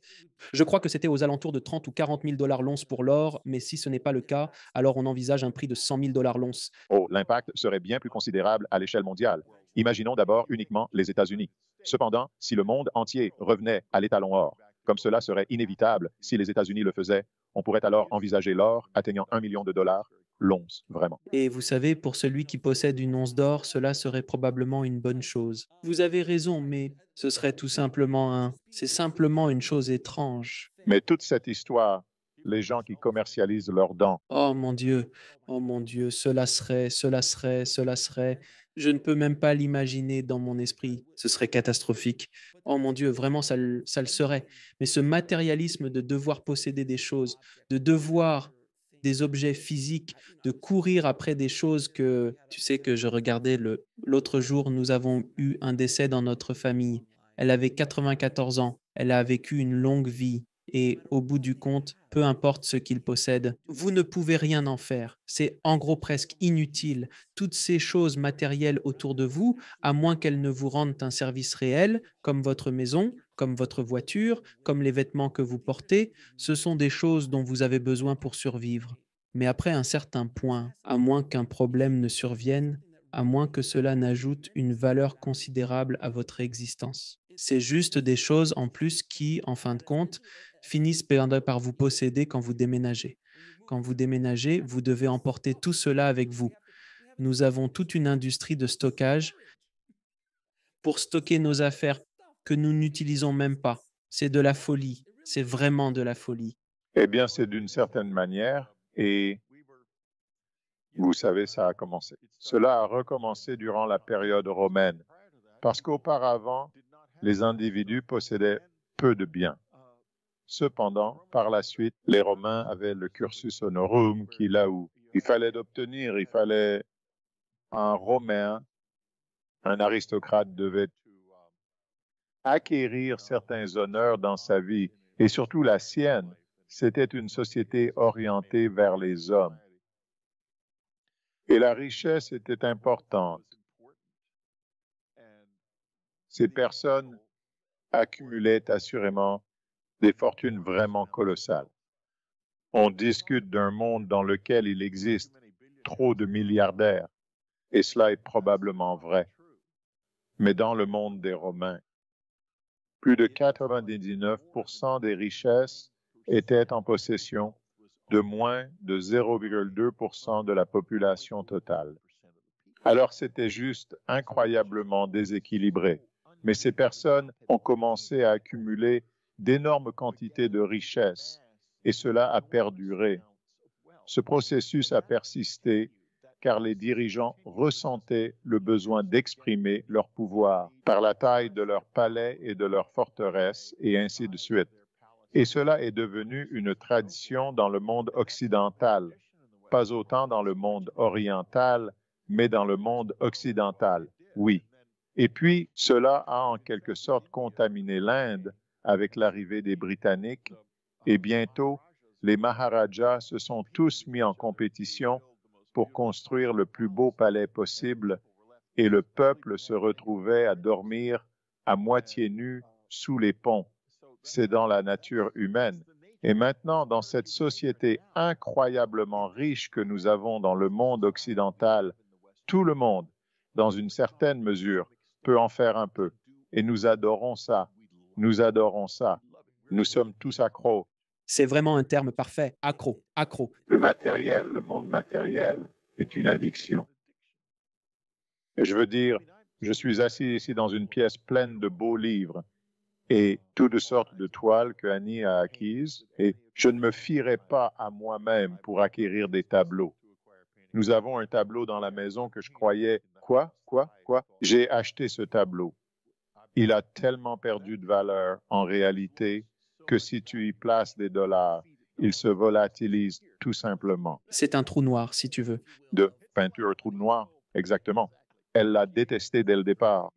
Je crois que c'était aux alentours de 30 ou 40 000 $ l'once pour l'or, mais si ce n'est pas le cas, alors on envisage un prix de 100 000 $ l'once. Oh, l'impact serait bien plus considérable à l'échelle mondiale. Imaginons d'abord uniquement les États-Unis. Cependant, si le monde entier revenait à l'étalon or, comme cela serait inévitable si les États-Unis le faisaient, on pourrait alors envisager l'or atteignant 1 million de dollars l'once, vraiment. Et vous savez, pour celui qui possède une once d'or, cela serait probablement une bonne chose. Vous avez raison, mais ce serait tout simplement c'est simplement une chose étrange. Mais toute cette histoire, les gens qui commercialisent leurs dents, Oh mon Dieu, oh mon Dieu, cela serait. Je ne peux même pas l'imaginer dans mon esprit. Ce serait catastrophique. Oh mon Dieu, vraiment, ça le serait. Mais ce matérialisme de devoir posséder des choses, de devoir des objets physiques, de courir après des choses que, tu sais, que je regardais l'autre jour, nous avons eu un décès dans notre famille. Elle avait 94 ans. Elle a vécu une longue vie et au bout du compte, peu importe ce qu'il possède, vous ne pouvez rien en faire. C'est en gros presque inutile. Toutes ces choses matérielles autour de vous, à moins qu'elles ne vous rendent un service réel, comme votre maison, comme votre voiture, comme les vêtements que vous portez, ce sont des choses dont vous avez besoin pour survivre. Mais après un certain point, à moins qu'un problème ne survienne, à moins que cela n'ajoute une valeur considérable à votre existence. C'est juste des choses en plus qui, en fin de compte, finissent par vous posséder quand vous déménagez. Quand vous déménagez, vous devez emporter tout cela avec vous. Nous avons toute une industrie de stockage pour stocker nos affaires que nous n'utilisons même pas. C'est de la folie. C'est vraiment de la folie. eh bien, c'est d'une certaine manière, et vous savez, ça a commencé. Cela a recommencé durant la période romaine, parce qu'auparavant, les individus possédaient peu de biens. Cependant, par la suite, les Romains avaient le cursus honorum qui, là où il fallait un Romain, un aristocrate devait acquérir certains honneurs dans sa vie, et surtout la sienne. C'était une société orientée vers les hommes. Et la richesse était importante. Ces personnes accumulaient assurément des fortunes vraiment colossales. On discute d'un monde dans lequel il existe trop de milliardaires, et cela est probablement vrai. Mais dans le monde des Romains, plus de 99% des richesses étaient en possession de moins de 0,2% de la population totale. Alors c'était juste incroyablement déséquilibré. Mais ces personnes ont commencé à accumuler d'énormes quantités de richesses et cela a perduré. Ce processus a persisté car les dirigeants ressentaient le besoin d'exprimer leur pouvoir par la taille de leurs palais et de leurs forteresses et ainsi de suite. Et cela est devenu une tradition dans le monde occidental, pas autant dans le monde oriental, mais dans le monde occidental, oui. Et puis, cela a en quelque sorte contaminé l'Inde avec l'arrivée des Britanniques, et bientôt, les Maharajas se sont tous mis en compétition pour construire le plus beau palais possible, et le peuple se retrouvait à dormir à moitié nu sous les ponts. C'est dans la nature humaine. Et maintenant, dans cette société incroyablement riche que nous avons dans le monde occidental, tout le monde, dans une certaine mesure, peut en faire un peu. Et nous adorons ça. Nous adorons ça. Nous sommes tous accros. C'est vraiment un terme parfait. Accro, accro. Le monde matériel est une addiction. Et je veux dire, je suis assis ici dans une pièce pleine de beaux livres et toutes sortes de toiles que Annie a acquises, et je ne me fierai pas à moi-même pour acquérir des tableaux. Nous avons un tableau dans la maison que je croyais, quoi? J'ai acheté ce tableau. Il a tellement perdu de valeur en réalité que si tu y places des dollars, il se volatilise tout simplement. C'est un trou noir, si tu veux. De peinture trou noir, exactement. Elle l'a détesté dès le départ.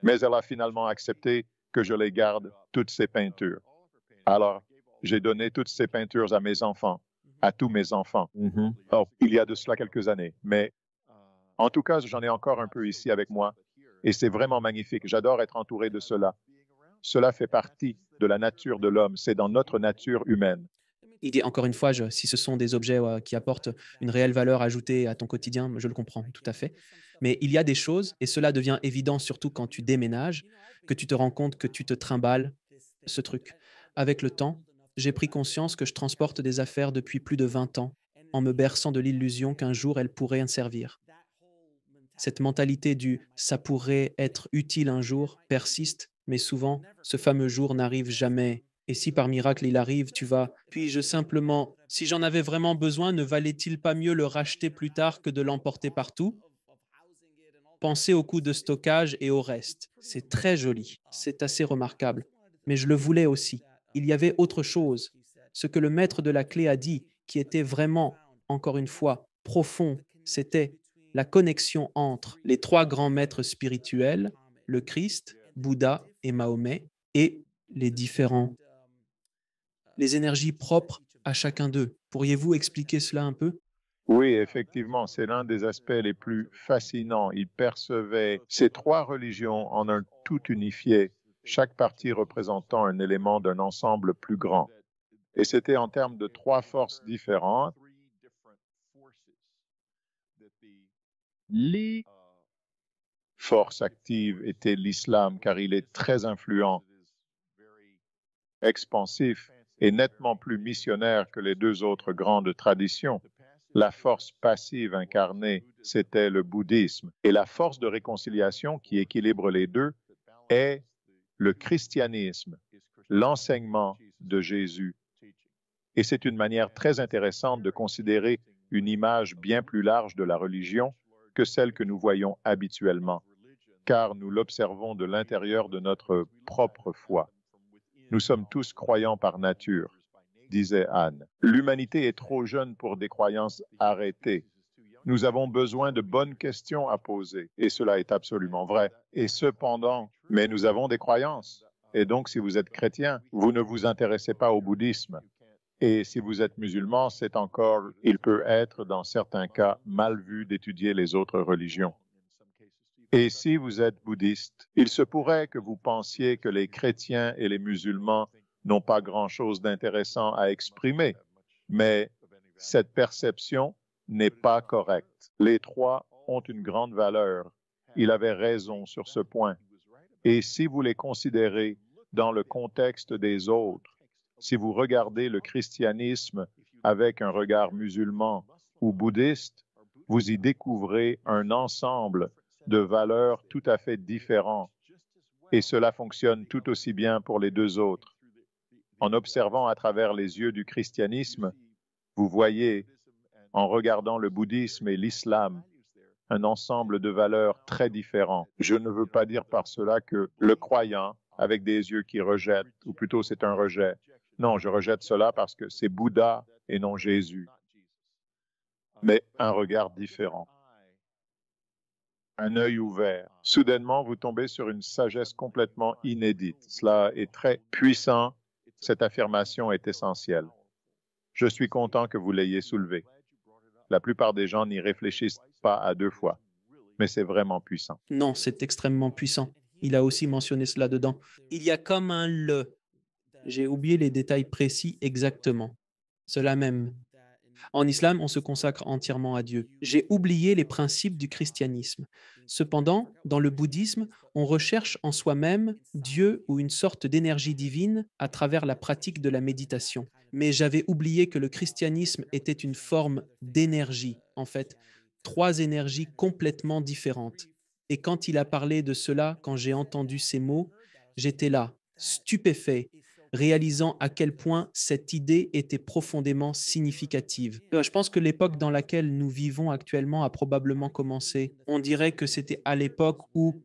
Mais elle a finalement accepté que je les garde, toutes ces peintures. Alors, j'ai donné toutes ces peintures à mes enfants, à tous mes enfants. Oh, il y a de cela quelques années. Mais en tout cas, j'en ai encore un peu ici avec moi et c'est vraiment magnifique. J'adore être entouré de cela. Cela fait partie de la nature de l'homme. C'est dans notre nature humaine. Il dit encore une fois, si ce sont des objets qui apportent une réelle valeur ajoutée à ton quotidien, je le comprends tout à fait. Mais il y a des choses, et cela devient évident surtout quand tu déménages, que tu te rends compte que tu te trimbales ce truc. Avec le temps, j'ai pris conscience que je transporte des affaires depuis plus de 20 ans, en me berçant de l'illusion qu'un jour elles pourraient servir. Cette mentalité du ça pourrait être utile un jour persiste, mais souvent, ce fameux jour n'arrive jamais. Et si par miracle il arrive, tu vas, puis-je simplement, si j'en avais vraiment besoin, ne valait-il pas mieux le racheter plus tard que de l'emporter partout? Pensez au coût de stockage et au reste. C'est très joli, c'est assez remarquable. Mais je le voulais aussi. Il y avait autre chose. Ce que le maître de la clé a dit, qui était vraiment, encore une fois, profond, c'était la connexion entre les trois grands maîtres spirituels, le Christ, Bouddha et Mahomet, et les les énergies propres à chacun d'eux. Pourriez-vous expliquer cela un peu? Oui, effectivement, c'est l'un des aspects les plus fascinants. Il percevait ces trois religions en un tout unifié, chaque partie représentant un élément d'un ensemble plus grand. Et c'était en termes de trois forces différentes. Les forces actives étaient l'islam, car il est très influent, expansif et nettement plus missionnaire que les deux autres grandes traditions. La force passive incarnée, c'était le bouddhisme. Et la force de réconciliation qui équilibre les deux est le christianisme, l'enseignement de Jésus. Et c'est une manière très intéressante de considérer une image bien plus large de la religion que celle que nous voyons habituellement, car nous l'observons de l'intérieur de notre propre foi. Nous sommes tous croyants par nature, disait Anne. L'humanité est trop jeune pour des croyances arrêtées. Nous avons besoin de bonnes questions à poser, et cela est absolument vrai. Et cependant, mais nous avons des croyances. Et donc, si vous êtes chrétien, vous ne vous intéressez pas au bouddhisme. Et si vous êtes musulman, c'est encore, il peut être, dans certains cas, mal vu d'étudier les autres religions. Et si vous êtes bouddhiste, il se pourrait que vous pensiez que les chrétiens et les musulmans n'ont pas grand-chose d'intéressant à exprimer, mais cette perception n'est pas correcte. Les trois ont une grande valeur. Il avait raison sur ce point. Et si vous les considérez dans le contexte des autres, si vous regardez le christianisme avec un regard musulman ou bouddhiste, vous y découvrez un ensemble de valeurs tout à fait différents. Et cela fonctionne tout aussi bien pour les deux autres. En observant à travers les yeux du christianisme, vous voyez, en regardant le bouddhisme et l'islam, un ensemble de valeurs très différents. Je ne veux pas dire par cela que le croyant, avec des yeux qui rejettent, ou plutôt c'est un rejet. Non, je rejette cela parce que c'est Bouddha et non Jésus, mais un regard différent. Un œil ouvert. Soudainement, vous tombez sur une sagesse complètement inédite. Cela est très puissant. Cette affirmation est essentielle. Je suis content que vous l'ayez soulevée. La plupart des gens n'y réfléchissent pas à deux fois, mais c'est vraiment puissant. Non, c'est extrêmement puissant. Il a aussi mentionné cela dedans. Il y a comme un le. J'ai oublié les détails précis exactement. Cela même. En islam, on se consacre entièrement à Dieu. J'ai oublié les principes du christianisme. Cependant, dans le bouddhisme, on recherche en soi-même Dieu ou une sorte d'énergie divine à travers la pratique de la méditation. Mais j'avais oublié que le christianisme était une forme d'énergie, en fait, trois énergies complètement différentes. Et quand il a parlé de cela, quand j'ai entendu ces mots, j'étais là, stupéfait, réalisant à quel point cette idée était profondément significative. Je pense que l'époque dans laquelle nous vivons actuellement a probablement commencé. On dirait que c'était à l'époque où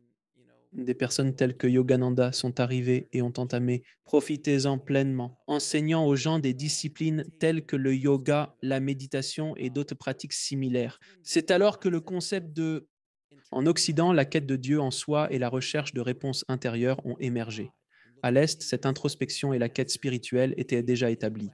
des personnes telles que Yogananda sont arrivées et ont entamé. Profitez-en pleinement, enseignant aux gens des disciplines telles que le yoga, la méditation et d'autres pratiques similaires. C'est alors que le concept de En Occident, la quête de Dieu en soi et la recherche de réponses intérieures ont émergé. À l'Est, cette introspection et la quête spirituelle étaient déjà établies,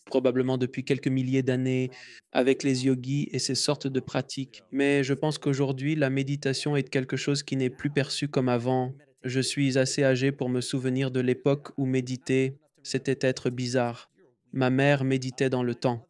probablement depuis quelques milliers d'années, avec les yogis et ces sortes de pratiques. Mais je pense qu'aujourd'hui, la méditation est quelque chose qui n'est plus perçu comme avant. Je suis assez âgé pour me souvenir de l'époque où méditer, c'était être bizarre. Ma mère méditait dans le temps.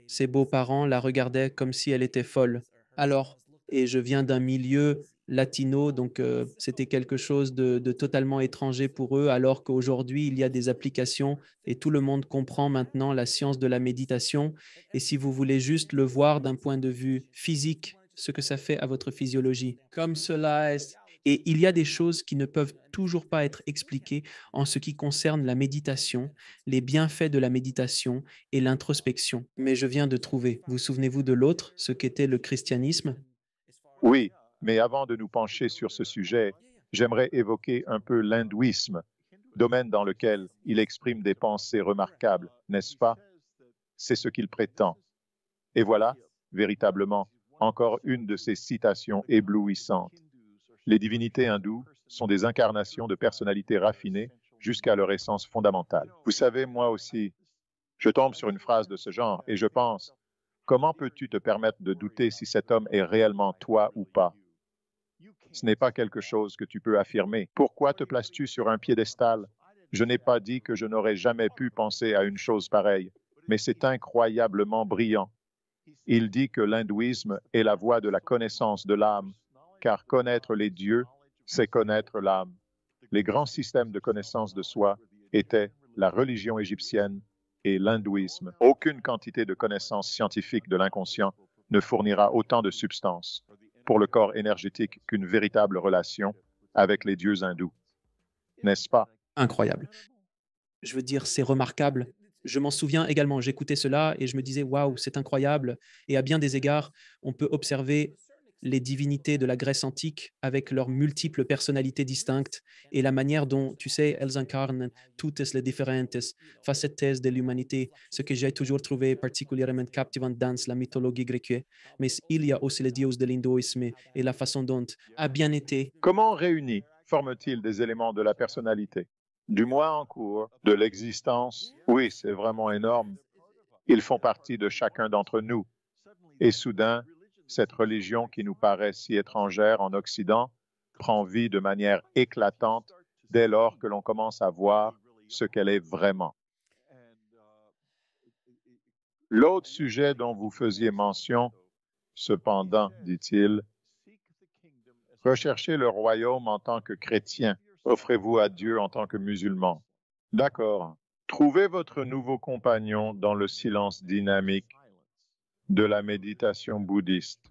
Ses beaux-parents la regardaient comme si elle était folle. Alors, et je viens d'un milieu latino, donc c'était quelque chose de totalement étranger pour eux, alors qu'aujourd'hui, il y a des applications et tout le monde comprend maintenant la science de la méditation. Et si vous voulez juste le voir d'un point de vue physique, ce que ça fait à votre physiologie, comme cela est. Et il y a des choses qui ne peuvent toujours pas être expliquées en ce qui concerne la méditation, les bienfaits de la méditation et l'introspection. Mais je viens de trouver, vous souvenez-vous de l'autre, ce qu'était le christianisme? Oui, mais avant de nous pencher sur ce sujet, j'aimerais évoquer un peu l'hindouisme, domaine dans lequel il exprime des pensées remarquables, n'est-ce pas? C'est ce qu'il prétend. Et voilà, véritablement, encore une de ces citations éblouissantes. Les divinités hindoues sont des incarnations de personnalités raffinées jusqu'à leur essence fondamentale. Vous savez, moi aussi, je tombe sur une phrase de ce genre et je pense, comment peux-tu te permettre de douter si cet homme est réellement toi ou pas? Ce n'est pas quelque chose que tu peux affirmer. Pourquoi te places-tu sur un piédestal? Je n'ai pas dit que je n'aurais jamais pu penser à une chose pareille, mais c'est incroyablement brillant. Il dit que l'hindouisme est la voie de la connaissance de l'âme, car connaître les dieux, c'est connaître l'âme. Les grands systèmes de connaissance de soi étaient la religion égyptienne et l'hindouisme. Aucune quantité de connaissance scientifique de l'inconscient ne fournira autant de substance pour le corps énergétique qu'une véritable relation avec les dieux hindous, n'est-ce pas? Incroyable. Je veux dire, c'est remarquable. Je m'en souviens également, j'écoutais cela et je me disais: «Waouh, c'est incroyable» et à bien des égards, on peut observer les divinités de la Grèce antique avec leurs multiples personnalités distinctes et la manière dont, tu sais, elles incarnent toutes les différentes facettes de l'humanité, ce que j'ai toujours trouvé particulièrement captivant dans la mythologie grecque. Mais il y a aussi les dieux de l'hindouisme et la façon dont a bien été. Comment réunis forment-ils des éléments de la personnalité? Du moi en cours, de l'existence? Oui, c'est vraiment énorme. Ils font partie de chacun d'entre nous. Et soudain, cette religion qui nous paraît si étrangère en Occident prend vie de manière éclatante dès lors que l'on commence à voir ce qu'elle est vraiment. L'autre sujet dont vous faisiez mention, cependant, dit-il, recherchez le royaume en tant que chrétien, offrez-vous à Dieu en tant que musulman. D'accord. Trouvez votre nouveau compagnon dans le silence dynamique de la méditation bouddhiste.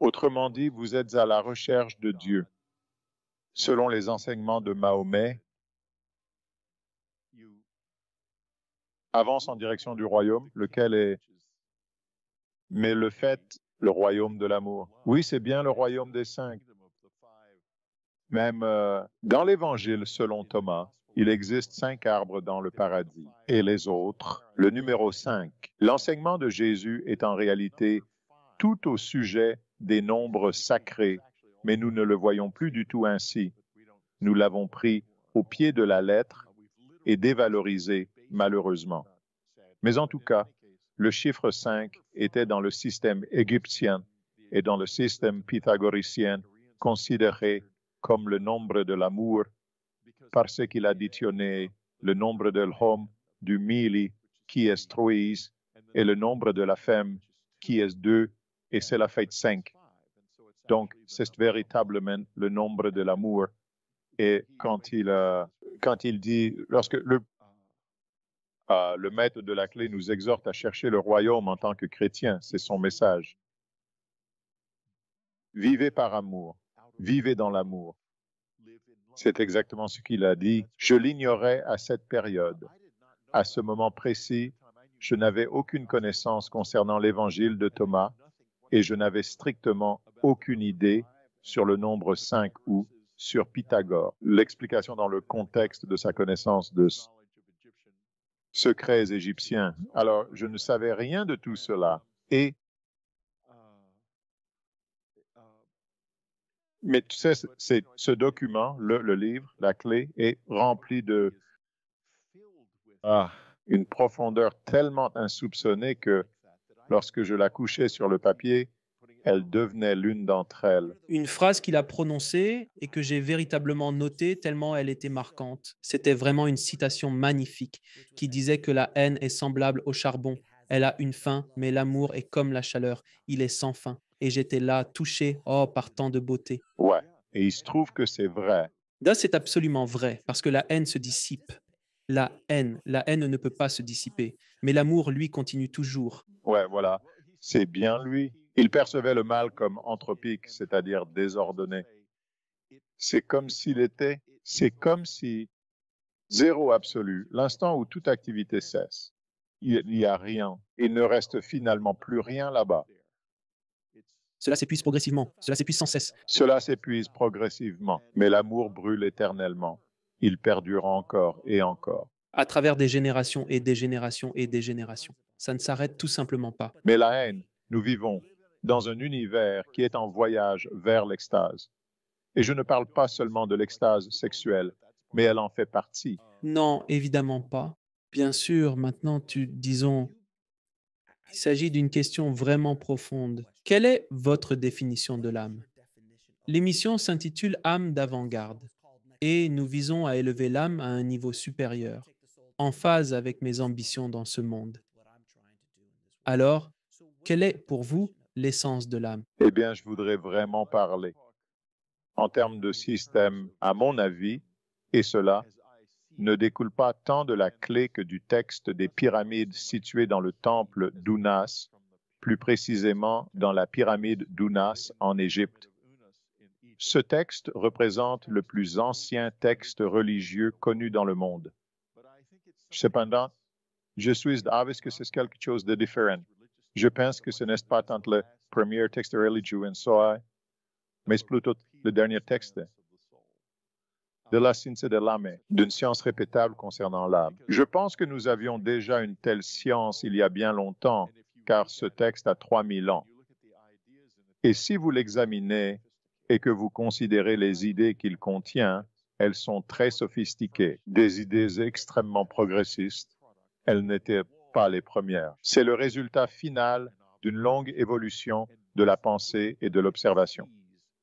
Autrement dit, vous êtes à la recherche de Dieu. Selon les enseignements de Mahomet, avance en direction du royaume, lequel est... Mais le fait, le royaume de l'amour. Oui, c'est bien le royaume des cinq. Même dans l'Évangile selon Thomas, il existe 5 arbres dans le paradis. Et les autres, le numéro 5. L'enseignement de Jésus est en réalité tout au sujet des nombres sacrés, mais nous ne le voyons plus du tout ainsi. Nous l'avons pris au pied de la lettre et dévalorisé, malheureusement. Mais en tout cas, le chiffre 5 était dans le système égyptien et dans le système pythagoricien considéré comme le nombre de l'amour parce qu'il additionnait le nombre de l'homme du mille qui est 3 et le nombre de la femme qui est 2 et cela fait 5. Donc, c'est véritablement le nombre de l'amour. Et quand il dit, lorsque le maître de la clé nous exhorte à chercher le royaume en tant que chrétien, c'est son message. Vivez par amour, vivez dans l'amour. C'est exactement ce qu'il a dit. Je l'ignorais à cette période. À ce moment précis, je n'avais aucune connaissance concernant l'évangile de Thomas et je n'avais strictement aucune idée sur le nombre 5 ou sur Pythagore. L'explication dans le contexte de sa connaissance de secrets égyptiens. Alors, je ne savais rien de tout cela. Et Mais tu sais, ce document, le livre, la clé, est rempli de une profondeur tellement insoupçonnée que lorsque je la couchais sur le papier, elle devenait l'une d'entre elles. Une phrase qu'il a prononcée et que j'ai véritablement notée tellement elle était marquante. C'était vraiment une citation magnifique qui disait que la haine est semblable au charbon. Elle a une fin, mais l'amour est comme la chaleur. Il est sans fin. Et j'étais là, touché, oh, par tant de beauté. Ouais. Et il se trouve que c'est vrai. Là, c'est absolument vrai, parce que la haine se dissipe. La haine ne peut pas se dissiper. Mais l'amour, lui, continue toujours. Ouais, voilà. C'est bien lui. Il percevait le mal comme anthropique, c'est-à-dire désordonné. C'est comme si zéro absolu, l'instant où toute activité cesse. Il n'y a rien. Il ne reste finalement plus rien là-bas. Cela s'épuise progressivement, cela s'épuise sans cesse. Cela s'épuise progressivement, mais l'amour brûle éternellement. Il perdure encore et encore. À travers des générations et des générations et des générations. Ça ne s'arrête tout simplement pas. Mais la haine, nous vivons dans un univers qui est en voyage vers l'extase. Et je ne parle pas seulement de l'extase sexuelle, mais elle en fait partie. Non, évidemment pas. Bien sûr, maintenant, disons, il s'agit d'une question vraiment profonde. Quelle est votre définition de l'âme? L'émission s'intitule Âme d'avant-garde et nous visons à élever l'âme à un niveau supérieur, en phase avec mes ambitions dans ce monde. Alors, quelle est pour vous l'essence de l'âme? Eh bien, je voudrais vraiment parler en termes de système, à mon avis, et cela ne découle pas tant de la clé que du texte des pyramides situées dans le temple d'Unas, plus précisément dans la pyramide d'Unas en Égypte. Ce texte représente le plus ancien texte religieux connu dans le monde. Cependant, je suis d'avis que c'est quelque chose de différent. Je pense que ce n'est pas tant le premier texte religieux en soi, mais plutôt le dernier texte de la science de l'âme, d'une science répétable concernant l'âme. Je pense que nous avions déjà une telle science il y a bien longtemps, car ce texte a 3000 ans. Et si vous l'examinez et que vous considérez les idées qu'il contient, elles sont très sophistiquées, des idées extrêmement progressistes. Elles n'étaient pas les premières. C'est le résultat final d'une longue évolution de la pensée et de l'observation.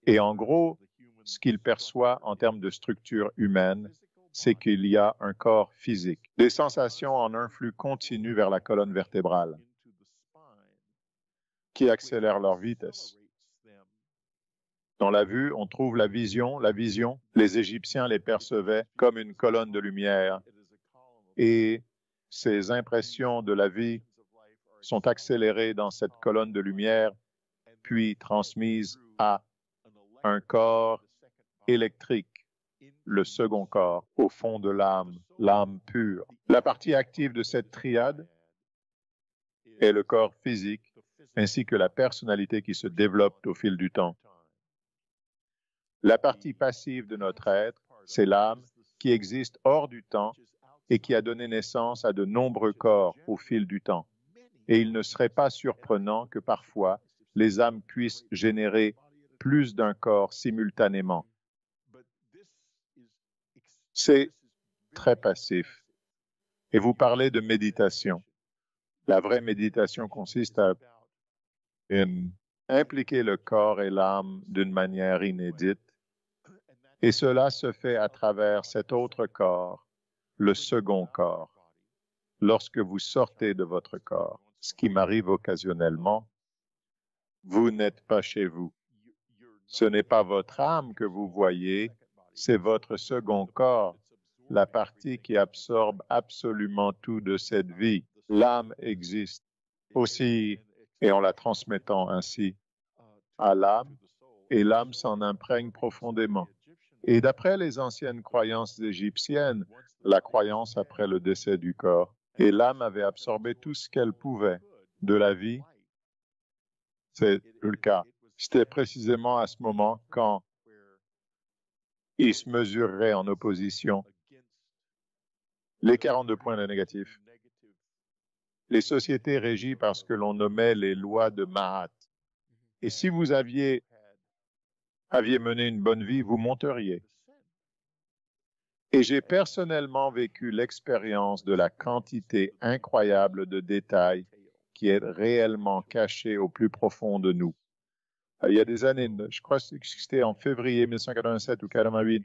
Et en gros, ce qu'il perçoit en termes de structure humaine, c'est qu'il y a un corps physique, des sensations en un flux continu vers la colonne vertébrale qui accélèrent leur vitesse. Dans la vue, on trouve la vision. La vision, les Égyptiens les percevaient comme une colonne de lumière. Et ces impressions de la vie sont accélérées dans cette colonne de lumière, puis transmises à un corps électrique, le second corps, au fond de l'âme, l'âme pure. La partie active de cette triade est le corps physique, ainsi que la personnalité qui se développe au fil du temps. La partie passive de notre être, c'est l'âme qui existe hors du temps et qui a donné naissance à de nombreux corps au fil du temps. Et il ne serait pas surprenant que parfois les âmes puissent générer plus d'un corps simultanément. C'est très passif. Et vous parlez de méditation. La vraie méditation consiste à impliquer le corps et l'âme d'une manière inédite. Et cela se fait à travers cet autre corps, le second corps. Lorsque vous sortez de votre corps, ce qui m'arrive occasionnellement, vous n'êtes pas chez vous. Ce n'est pas votre âme que vous voyez, c'est votre second corps, la partie qui absorbe absolument tout de cette vie. L'âme existe aussi, et en la transmettant ainsi à l'âme, et l'âme s'en imprègne profondément. Et d'après les anciennes croyances égyptiennes, la croyance après le décès du corps, et l'âme avait absorbé tout ce qu'elle pouvait de la vie, c'est le cas. C'était précisément à ce moment quand il se mesurerait en opposition les 42 points de négatif. Les sociétés régies par ce que l'on nommait les lois de Mahat. Et si vous aviez aviez mené une bonne vie, vous monteriez. Et j'ai personnellement vécu l'expérience de la quantité incroyable de détails qui est réellement cachée au plus profond de nous. Il y a des années, je crois que c'était en février 1987 ou 88,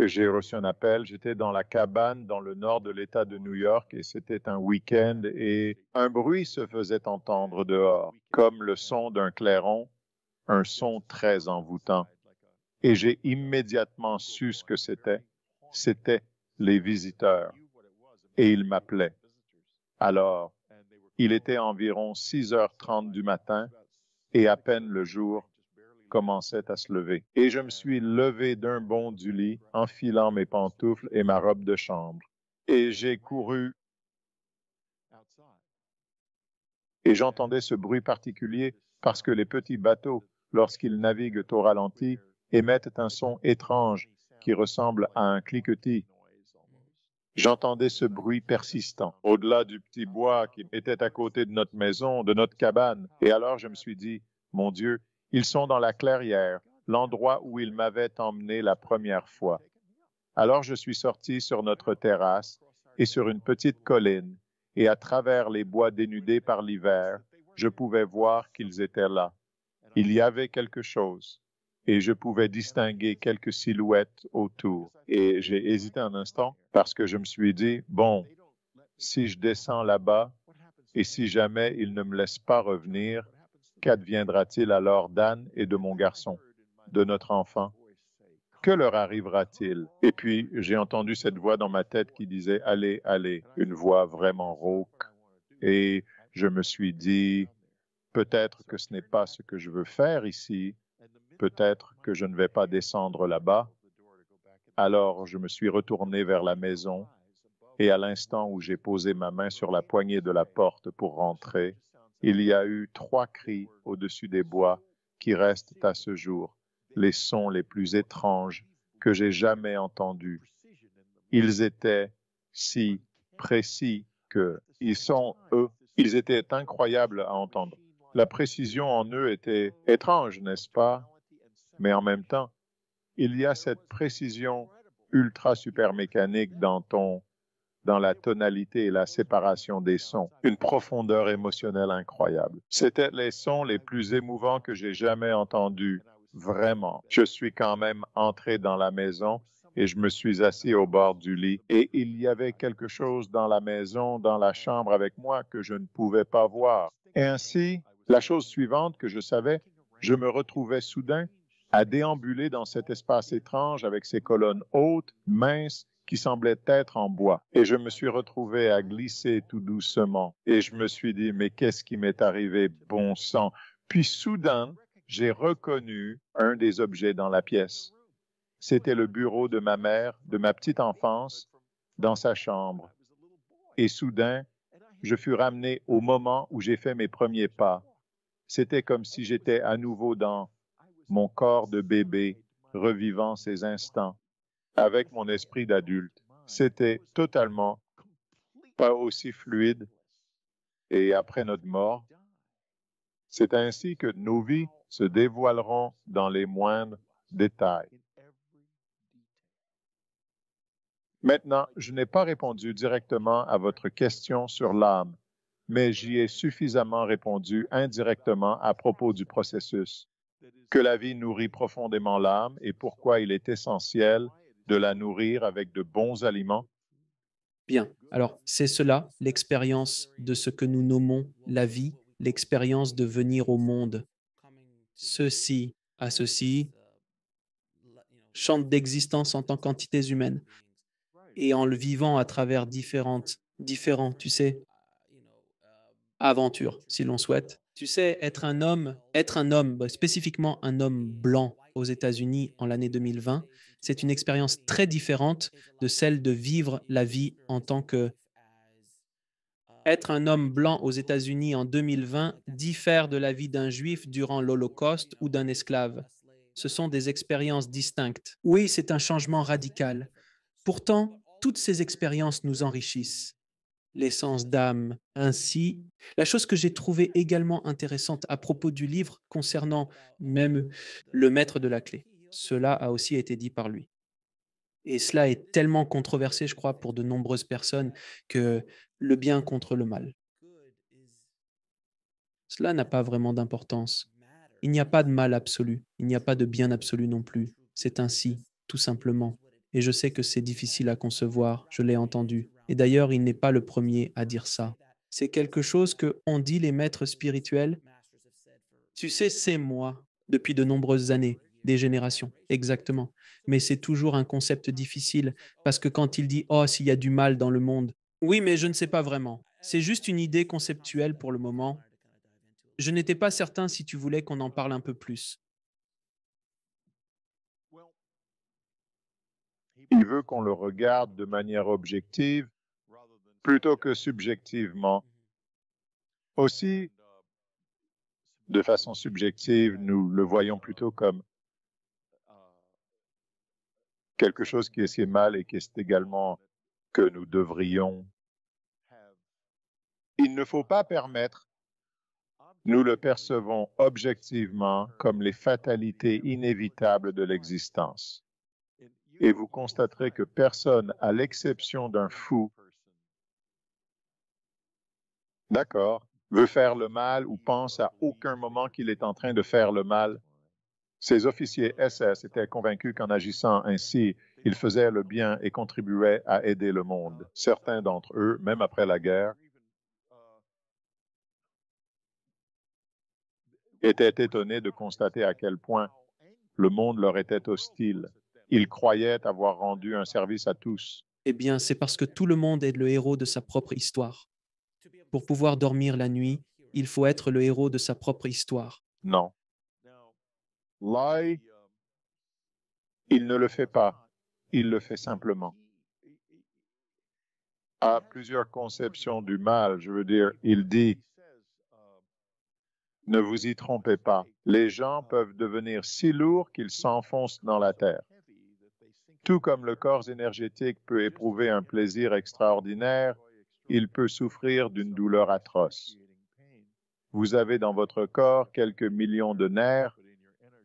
j'ai reçu un appel. J'étais dans la cabane dans le nord de l'État de New York et c'était un week-end et un bruit se faisait entendre dehors, comme le son d'un clairon, un son très envoûtant. Et j'ai immédiatement su ce que c'était. C'était les visiteurs. Et ils m'appelaient. Alors, il était environ 6h30 du matin et à peine le jour commençait à se lever. Et je me suis levé d'un bond du lit, enfilant mes pantoufles et ma robe de chambre. Et j'ai couru et j'entendais ce bruit particulier parce que les petits bateaux, lorsqu'ils naviguent au ralenti, émettent un son étrange qui ressemble à un cliquetis. J'entendais ce bruit persistant, au-delà du petit bois qui était à côté de notre maison, de notre cabane. Et alors je me suis dit, mon Dieu, ils sont dans la clairière, l'endroit où ils m'avaient emmené la première fois. Alors je suis sorti sur notre terrasse et sur une petite colline, et à travers les bois dénudés par l'hiver, je pouvais voir qu'ils étaient là. Il y avait quelque chose, et je pouvais distinguer quelques silhouettes autour. Et j'ai hésité un instant parce que je me suis dit, bon, si je descends là-bas et si jamais ils ne me laissent pas revenir, qu'adviendra-t-il alors d'Anne et de mon garçon, de notre enfant? Que leur arrivera-t-il? Et puis, j'ai entendu cette voix dans ma tête qui disait, allez, allez, une voix vraiment rauque. Et je me suis dit, peut-être que ce n'est pas ce que je veux faire ici, peut-être que je ne vais pas descendre là-bas. Alors, je me suis retourné vers la maison et à l'instant où j'ai posé ma main sur la poignée de la porte pour rentrer, il y a eu 3 cris au-dessus des bois qui restent à ce jour les sons les plus étranges que j'ai jamais entendus. Ils étaient si précis que ils étaient incroyables à entendre. La précision en eux était étrange, n'est-ce pas? Mais en même temps, il y a cette précision ultra super mécanique dans la tonalité et la séparation des sons, une profondeur émotionnelle incroyable. C'était les sons les plus émouvants que j'ai jamais entendus, vraiment. Je suis quand même entré dans la maison et je me suis assis au bord du lit et il y avait quelque chose dans la maison, dans la chambre avec moi que je ne pouvais pas voir. Et ainsi, la chose suivante que je savais, je me retrouvais soudain à déambuler dans cet espace étrange avec ses colonnes hautes, minces, qui semblaient être en bois. Et je me suis retrouvé à glisser tout doucement. Et je me suis dit, mais qu'est-ce qui m'est arrivé, bon sang? Puis soudain, j'ai reconnu un des objets dans la pièce. C'était le bureau de ma mère, de ma petite enfance, dans sa chambre. Et soudain, je fus ramené au moment où j'ai fait mes premiers pas. C'était comme si j'étais à nouveau dans mon corps de bébé, revivant ces instants avec mon esprit d'adulte. C'était totalement pas aussi fluide. Et après notre mort, c'est ainsi que nos vies se dévoileront dans les moindres détails. Maintenant, je n'ai pas répondu directement à votre question sur l'âme, mais j'y ai suffisamment répondu indirectement à propos du processus, que la vie nourrit profondément l'âme et pourquoi il est essentiel de la nourrir avec de bons aliments. Bien. Alors, c'est cela, l'expérience de ce que nous nommons la vie, l'expérience de venir au monde. Ceci à ceci, champ d'existence en tant qu'entités humaines, et en le vivant à travers différents, tu sais, aventures, si l'on souhaite. Tu sais, être un homme, bah, spécifiquement un homme blanc aux États-Unis en l'année 2020, c'est une expérience très différente de celle de vivre la vie en tant que être un homme blanc aux États-Unis en 2020 diffère de la vie d'un juif durant l'Holocauste ou d'un esclave. Ce sont des expériences distinctes. Oui, c'est un changement radical. Pourtant, toutes ces expériences nous enrichissent. L'essence d'âme. Ainsi, la chose que j'ai trouvée également intéressante à propos du livre concernant même le maître de la clé. cela a aussi été dit par lui. Et cela est tellement controversé, je crois, pour de nombreuses personnes, que le bien contre le mal. Cela n'a pas vraiment d'importance. Il n'y a pas de mal absolu, il n'y a pas de bien absolu non plus. C'est ainsi, tout simplement. Et je sais que c'est difficile à concevoir, je l'ai entendu. Et d'ailleurs, il n'est pas le premier à dire ça. C'est quelque chose que ont dit les maîtres spirituels. Tu sais, c'est moi, depuis de nombreuses années, des générations, exactement. Mais c'est toujours un concept difficile, parce que quand il dit «Oh, s'il y a du mal dans le monde», oui, mais je ne sais pas vraiment. C'est juste une idée conceptuelle pour le moment. Je n'étais pas certain si tu voulais qu'on en parle un peu plus. Il veut qu'on le regarde de manière objective plutôt que subjectivement. Aussi, de façon subjective, nous le voyons plutôt comme quelque chose qui est mal et qui est également que nous devrions. Il ne faut pas permettre, nous le percevons objectivement comme les fatalités inévitables de l'existence. Et vous constaterez que personne, à l'exception d'un fou, d'accord, veut faire le mal ou pense à aucun moment qu'il est en train de faire le mal. Ces officiers SS étaient convaincus qu'en agissant ainsi, ils faisaient le bien et contribuaient à aider le monde. Certains d'entre eux, même après la guerre, étaient étonnés de constater à quel point le monde leur était hostile. Ils croyaient avoir rendu un service à tous. Eh bien, c'est parce que tout le monde est le héros de sa propre histoire. Pour pouvoir dormir la nuit, il faut être le héros de sa propre histoire. Non. Lai, il ne le fait pas. Il le fait simplement. A plusieurs conceptions du mal. Je veux dire, il dit, ne vous y trompez pas. Les gens peuvent devenir si lourds qu'ils s'enfoncent dans la terre. Tout comme le corps énergétique peut éprouver un plaisir extraordinaire, il peut souffrir d'une douleur atroce. Vous avez dans votre corps quelques millions de nerfs,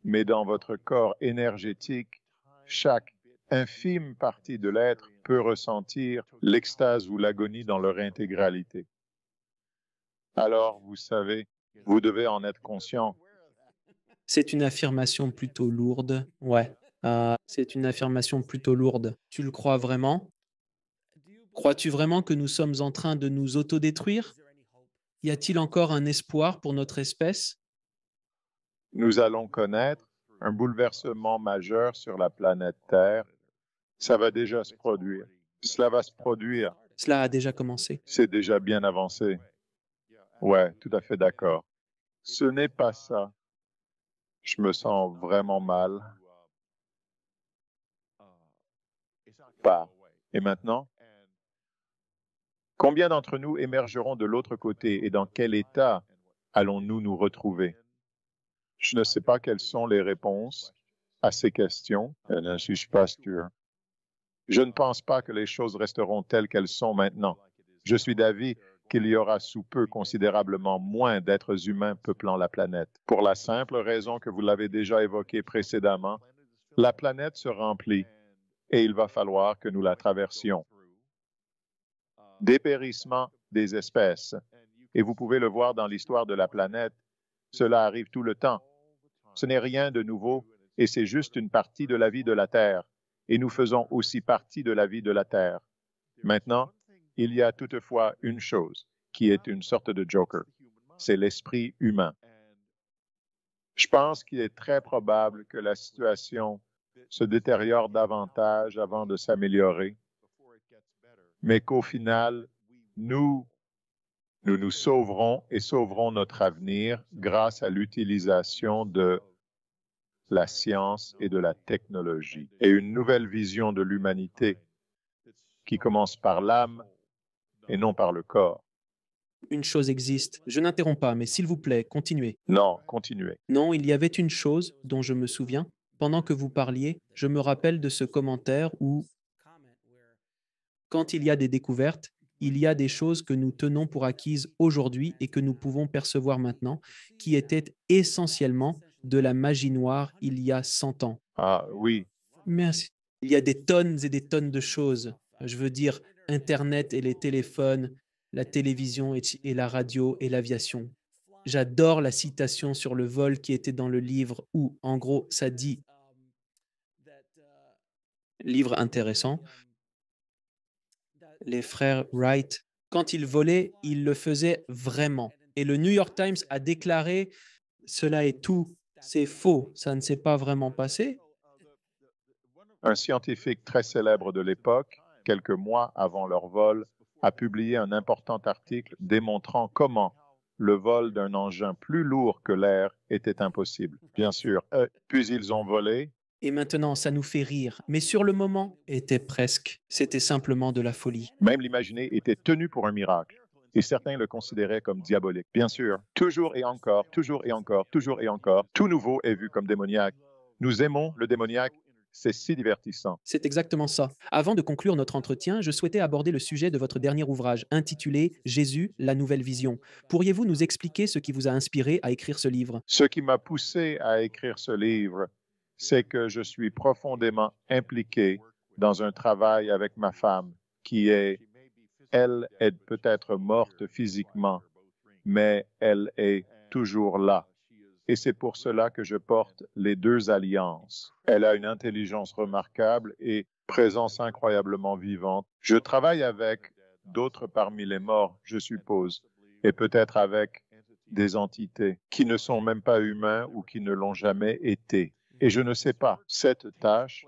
mais dans votre corps énergétique, chaque infime partie de l'être peut ressentir l'extase ou l'agonie dans leur intégralité. Alors, vous savez, vous devez en être conscient. C'est une affirmation plutôt lourde. Ouais, c'est une affirmation plutôt lourde. Tu le crois vraiment? Crois-tu vraiment que nous sommes en train de nous autodétruire? Y a-t-il encore un espoir pour notre espèce? Nous allons connaître un bouleversement majeur sur la planète Terre. Ça va déjà se produire. Cela va se produire. Cela a déjà commencé. C'est déjà bien avancé. Ouais, tout à fait d'accord. Ce n'est pas ça. Je me sens vraiment mal. Pas. Et maintenant? Combien d'entre nous émergeront de l'autre côté et dans quel état allons-nous nous retrouver? Je ne sais pas quelles sont les réponses à ces questions. Je ne suis pas sûr. Je ne pense pas que les choses resteront telles qu'elles sont maintenant. Je suis d'avis qu'il y aura sous peu considérablement moins d'êtres humains peuplant la planète. Pour la simple raison que vous l'avez déjà évoqué précédemment, la planète se remplit et il va falloir que nous la traversions. Dépérissement des espèces. Et vous pouvez le voir dans l'histoire de la planète, cela arrive tout le temps. Ce n'est rien de nouveau et c'est juste une partie de la vie de la Terre. Et nous faisons aussi partie de la vie de la Terre. Maintenant, il y a toutefois une chose qui est une sorte de joker. C'est l'esprit humain. Je pense qu'il est très probable que la situation se détériore davantage avant de s'améliorer, mais qu'au final, nous nous sauverons et sauverons notre avenir grâce à l'utilisation de la science et de la technologie et une nouvelle vision de l'humanité qui commence par l'âme et non par le corps. Une chose existe. Je n'interromps pas, mais s'il vous plaît, continuez. Non, continuez. Non, il y avait une chose dont je me souviens. Pendant que vous parliez, je me rappelle de ce commentaire où, quand il y a des découvertes, il y a des choses que nous tenons pour acquises aujourd'hui et que nous pouvons percevoir maintenant, qui étaient essentiellement de la magie noire il y a 100 ans. Ah oui, Merci. Il y a des tonnes et des tonnes de choses. Je veux dire, Internet et les téléphones, la télévision et la radio et l'aviation. J'adore la citation sur le vol qui était dans le livre où, en gros, ça dit, livre intéressant, les frères Wright, quand ils volaient, ils le faisaient vraiment. Et le New York Times a déclaré, cela est tout, c'est faux, ça ne s'est pas vraiment passé. un scientifique très célèbre de l'époque, quelques mois avant leur vol, a publié un important article démontrant comment le vol d'un engin plus lourd que l'air était impossible. Bien sûr. Puis ils ont volé. Et maintenant, ça nous fait rire. Mais sur le moment, était presque. C'était simplement de la folie. Même l'imaginer était tenu pour un miracle. Et certains le considéraient comme diabolique. Bien sûr, toujours et encore, toujours et encore, toujours et encore, tout nouveau est vu comme démoniaque. Nous aimons le démoniaque, c'est si divertissant. C'est exactement ça. Avant de conclure notre entretien, je souhaitais aborder le sujet de votre dernier ouvrage, intitulé Jésus, la nouvelle vision. Pourriez-vous nous expliquer ce qui vous a inspiré à écrire ce livre? Ce qui m'a poussé à écrire ce livre, c'est que je suis profondément impliqué dans un travail avec ma femme qui est, elle est peut-être morte physiquement, mais elle est toujours là. Et c'est pour cela que je porte les deux alliances. Elle a une intelligence remarquable et présence incroyablement vivante. Je travaille avec d'autres parmi les morts, je suppose, et peut-être avec des entités qui ne sont même pas humains ou qui ne l'ont jamais été. Et je ne sais pas, cette tâche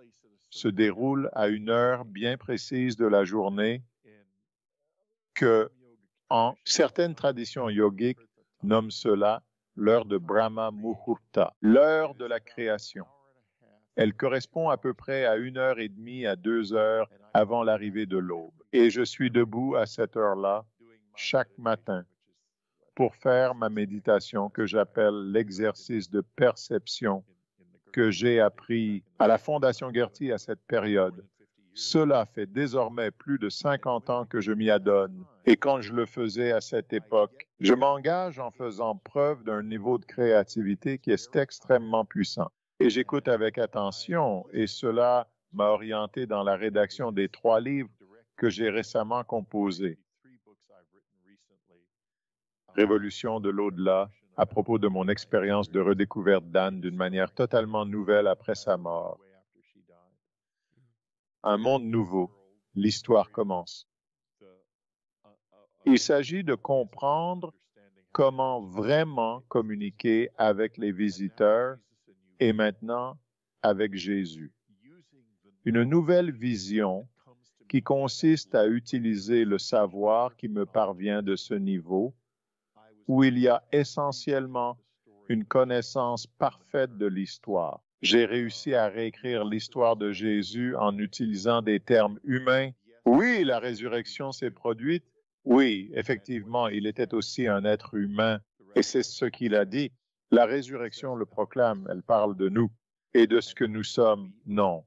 se déroule à une heure bien précise de la journée que, en certaines traditions yogiques, nomment cela l'heure de Brahma Muhurta, l'heure de la création. Elle correspond à peu près à 1 heure et demie à 2 heures avant l'arrivée de l'aube. Et je suis debout à cette heure-là chaque matin pour faire ma méditation que j'appelle l'exercice de perception que j'ai appris à la Fondation Gertie à cette période. Cela fait désormais plus de 50 ans que je m'y adonne. Et quand je le faisais à cette époque, je m'engage en faisant preuve d'un niveau de créativité qui est extrêmement puissant. Et j'écoute avec attention, et cela m'a orienté dans la rédaction des 3 livres que j'ai récemment composés. Révolution de l'au-delà, à propos de mon expérience de redécouverte d'Anne d'une manière totalement nouvelle après sa mort. Un monde nouveau, l'histoire commence. Il s'agit de comprendre comment vraiment communiquer avec les visiteurs et maintenant avec Jésus. Une nouvelle vision qui consiste à utiliser le savoir qui me parvient de ce niveau, où il y a essentiellement une connaissance parfaite de l'histoire. J'ai réussi à réécrire l'histoire de Jésus en utilisant des termes humains. Oui, la résurrection s'est produite. Oui, effectivement, il était aussi un être humain. Et c'est ce qu'il a dit. La résurrection le proclame, elle parle de nous et de ce que nous sommes. Non,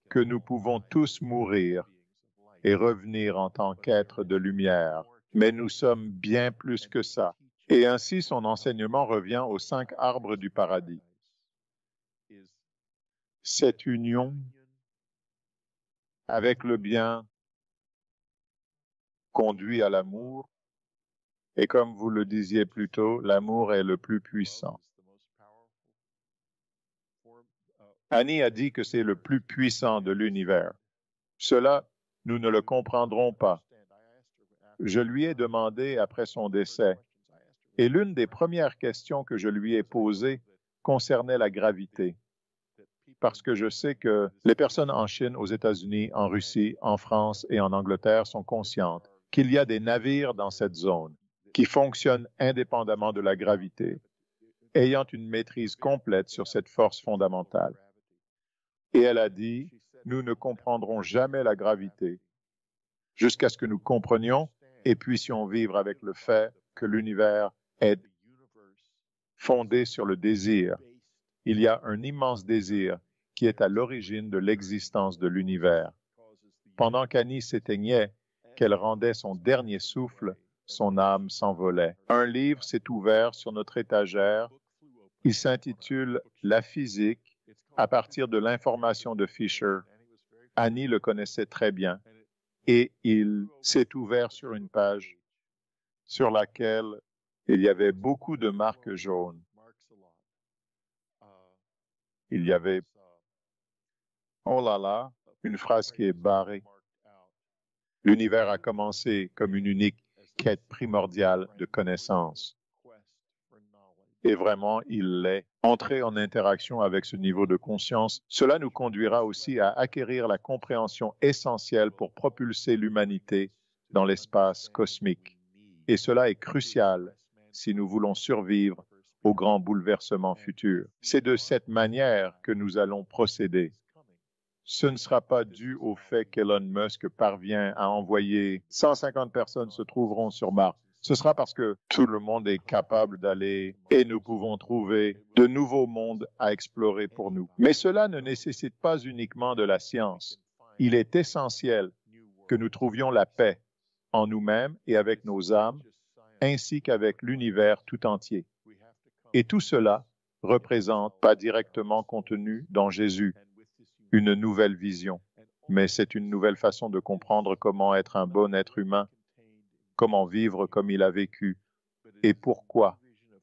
que nous pouvons tous mourir et revenir en tant qu'êtres de lumière. Mais nous sommes bien plus que ça. Et ainsi, son enseignement revient aux 5 arbres du paradis. Cette union avec le bien conduit à l'amour, et comme vous le disiez plus tôt, l'amour est le plus puissant. Annie a dit que c'est le plus puissant de l'univers. Cela, nous ne le comprendrons pas. Je lui ai demandé après son décès, et l'une des premières questions que je lui ai posées concernait la gravité. Parce que je sais que les personnes en Chine, aux États-Unis, en Russie, en France et en Angleterre sont conscientes qu'il y a des navires dans cette zone qui fonctionnent indépendamment de la gravité, ayant une maîtrise complète sur cette force fondamentale. Et elle a dit, nous ne comprendrons jamais la gravité jusqu'à ce que nous comprenions et puissions vivre avec le fait que l'univers est fondé sur le désir. Il y a un immense désir qui est à l'origine de l'existence de l'univers. Pendant qu'Annie s'éteignait, qu'elle rendait son dernier souffle, son âme s'envolait. Un livre s'est ouvert sur notre étagère. Il s'intitule La physique à partir de l'information de Fisher. Annie le connaissait très bien et il s'est ouvert sur une page sur laquelle il y avait beaucoup de marques jaunes. Il y avait, oh là là, une phrase qui est barrée. L'univers a commencé comme une unique quête primordiale de connaissance. Et vraiment, il l'est. Entrer en interaction avec ce niveau de conscience, cela nous conduira aussi à acquérir la compréhension essentielle pour propulser l'humanité dans l'espace cosmique. Et cela est crucial si nous voulons survivre aux grands bouleversements futurs. C'est de cette manière que nous allons procéder. Ce ne sera pas dû au fait qu'Elon Musk parvient à envoyer 150 personnes se trouveront sur Mars. Ce sera parce que tout le monde est capable d'aller et nous pouvons trouver de nouveaux mondes à explorer pour nous. Mais cela ne nécessite pas uniquement de la science. Il est essentiel que nous trouvions la paix en nous-mêmes et avec nos âmes, ainsi qu'avec l'univers tout entier. Et tout cela représente, pas directement contenu dans Jésus, une nouvelle vision, mais c'est une nouvelle façon de comprendre comment être un bon être humain, comment vivre comme il a vécu, et pourquoi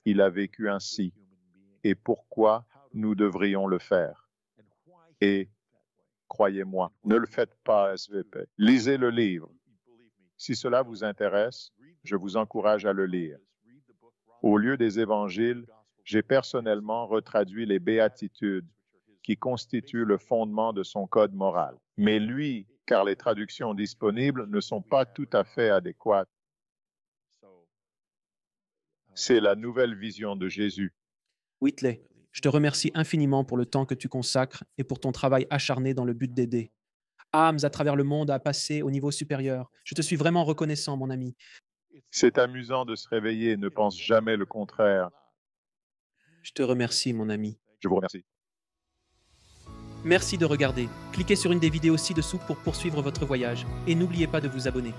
il a vécu ainsi, et pourquoi nous devrions le faire. Et croyez-moi, ne le faites pas, SVP. Lisez le livre. Si cela vous intéresse, je vous encourage à le lire. Au lieu des évangiles, j'ai personnellement retraduit les béatitudes qui constituent le fondement de son code moral. Mais lui, car les traductions disponibles ne sont pas tout à fait adéquates. C'est la nouvelle vision de Jésus. Whitley, je te remercie infiniment pour le temps que tu consacres et pour ton travail acharné dans le but d'aider âmes à travers le monde à passer au niveau supérieur. Je te suis vraiment reconnaissant, mon ami. C'est amusant de se réveiller et ne pense jamais le contraire. Je te remercie, mon ami. Je vous remercie. Merci de regarder. Cliquez sur une des vidéos ci-dessous pour poursuivre votre voyage et n'oubliez pas de vous abonner.